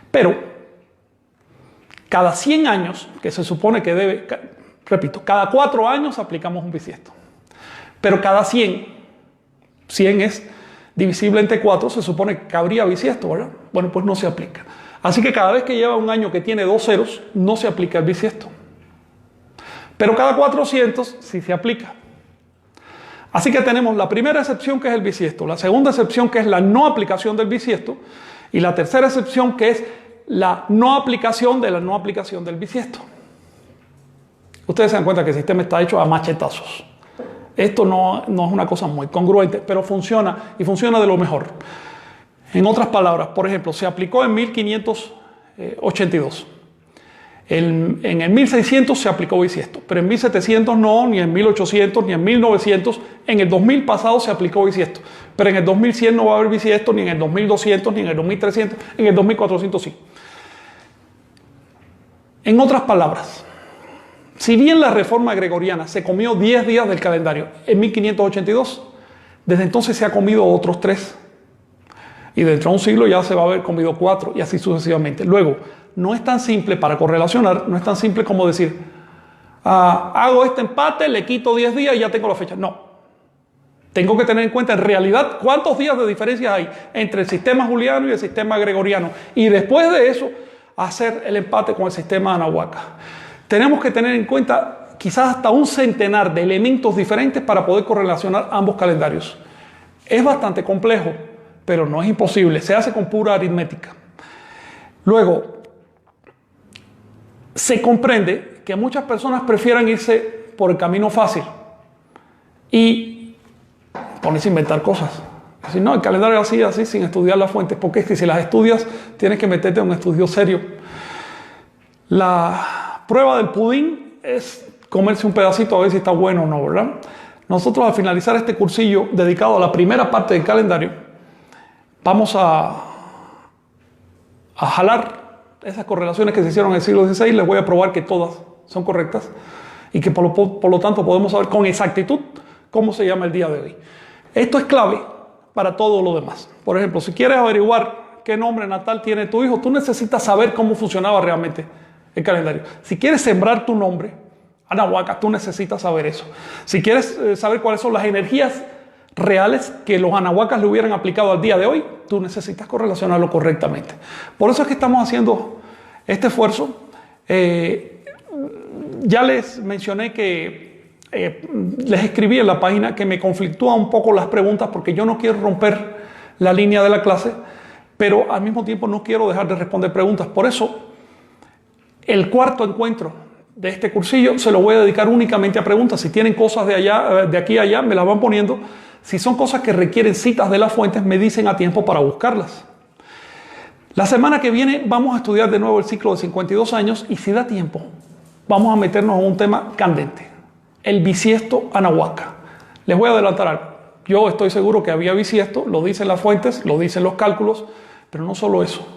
Pero cada 100 años, que se supone que debe, repito, cada 4 años aplicamos un bisiesto. Pero cada 100 es divisible entre 4, se supone que habría bisiesto, ¿verdad? Bueno, pues no se aplica. Así que cada vez que lleva un año que tiene 2 ceros, no se aplica el bisiesto. Pero cada 400 sí se aplica. Así que tenemos la primera excepción, que es el bisiesto, la segunda excepción, que es la no aplicación del bisiesto, y la tercera excepción, que es la no aplicación de la no aplicación del bisiesto. Ustedes se dan cuenta que el sistema está hecho a machetazos. Esto no es una cosa muy congruente, pero funciona y funciona de lo mejor. En otras palabras, por ejemplo, se aplicó en 1582. En el 1600 se aplicó bisiesto, pero en 1700 no, ni en 1800, ni en 1900. En el 2000 pasado se aplicó bisiesto, pero en el 2100 no va a haber bisiesto, ni en el 2200, ni en el 2300, en el 2400 sí. En otras palabras, si bien la reforma gregoriana se comió 10 días del calendario en 1582, desde entonces se ha comido otros 3. Y dentro de un siglo ya se va a haber comido 4 y así sucesivamente. Luego, no es tan simple para correlacionar, no es tan simple como decir, hago este empate, le quito 10 días y ya tengo la fecha. No. Tengo que tener en cuenta en realidad cuántos días de diferencia hay entre el sistema juliano y el sistema gregoriano. Y después de eso, hacer el empate con el sistema anahuaca. Tenemos que tener en cuenta quizás hasta un centenar de elementos diferentes para poder correlacionar ambos calendarios. Es bastante complejo, pero no es imposible. Se hace con pura aritmética. Luego, se comprende que muchas personas prefieran irse por el camino fácil y ponerse a inventar cosas. Es decir, no, el calendario es así, sin estudiar las fuentes, porque es que si las estudias, tienes que meterte en un estudio serio. La prueba del pudín es comerse un pedacito a ver si está bueno o no, ¿verdad? Nosotros, al finalizar este cursillo dedicado a la primera parte del calendario, vamos a jalar esas correlaciones que se hicieron en el siglo XVI. Les voy a probar que todas son correctas y que por lo tanto podemos saber con exactitud cómo se llama el día de hoy. Esto es clave para todo lo demás. Por ejemplo, si quieres averiguar qué nombre natal tiene tu hijo. Tú necesitas saber cómo funcionaba realmente el calendario. Si quieres sembrar tu nombre, Anahuaca, tú necesitas saber eso. Si quieres saber cuáles son las energías reales que los anahuacas le hubieran aplicado al día de hoy, tú necesitas correlacionarlo correctamente. Por eso es que estamos haciendo este esfuerzo. Ya les mencioné que les escribí en la página que me conflictúa un poco las preguntas porque yo no quiero romper la línea de la clase, pero al mismo tiempo no quiero dejar de responder preguntas. Por eso, el cuarto encuentro de este cursillo se lo voy a dedicar únicamente a preguntas. Si tienen cosas de aquí a allá, me las van poniendo. Si son cosas que requieren citas de las fuentes, me dicen a tiempo para buscarlas. La semana que viene vamos a estudiar de nuevo el ciclo de 52 años y si da tiempo, vamos a meternos en un tema candente, el bisiesto Anahuaca. Les voy a adelantar algo. Yo estoy seguro que había bisiesto, lo dicen las fuentes, lo dicen los cálculos, pero no solo eso.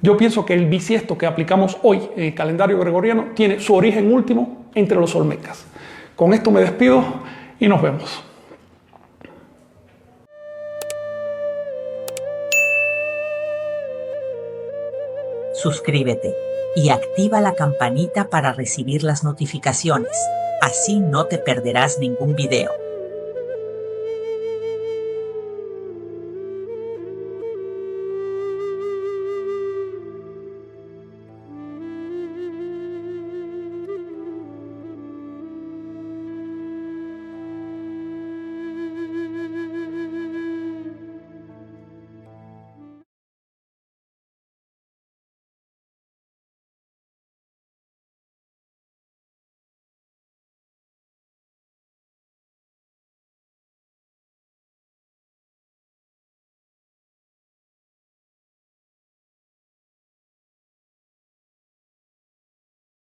Yo pienso que el bisiesto que aplicamos hoy en el calendario gregoriano tiene su origen último entre los olmecas. Con esto me despido y nos vemos. Suscríbete y activa la campanita para recibir las notificaciones. Así no te perderás ningún video.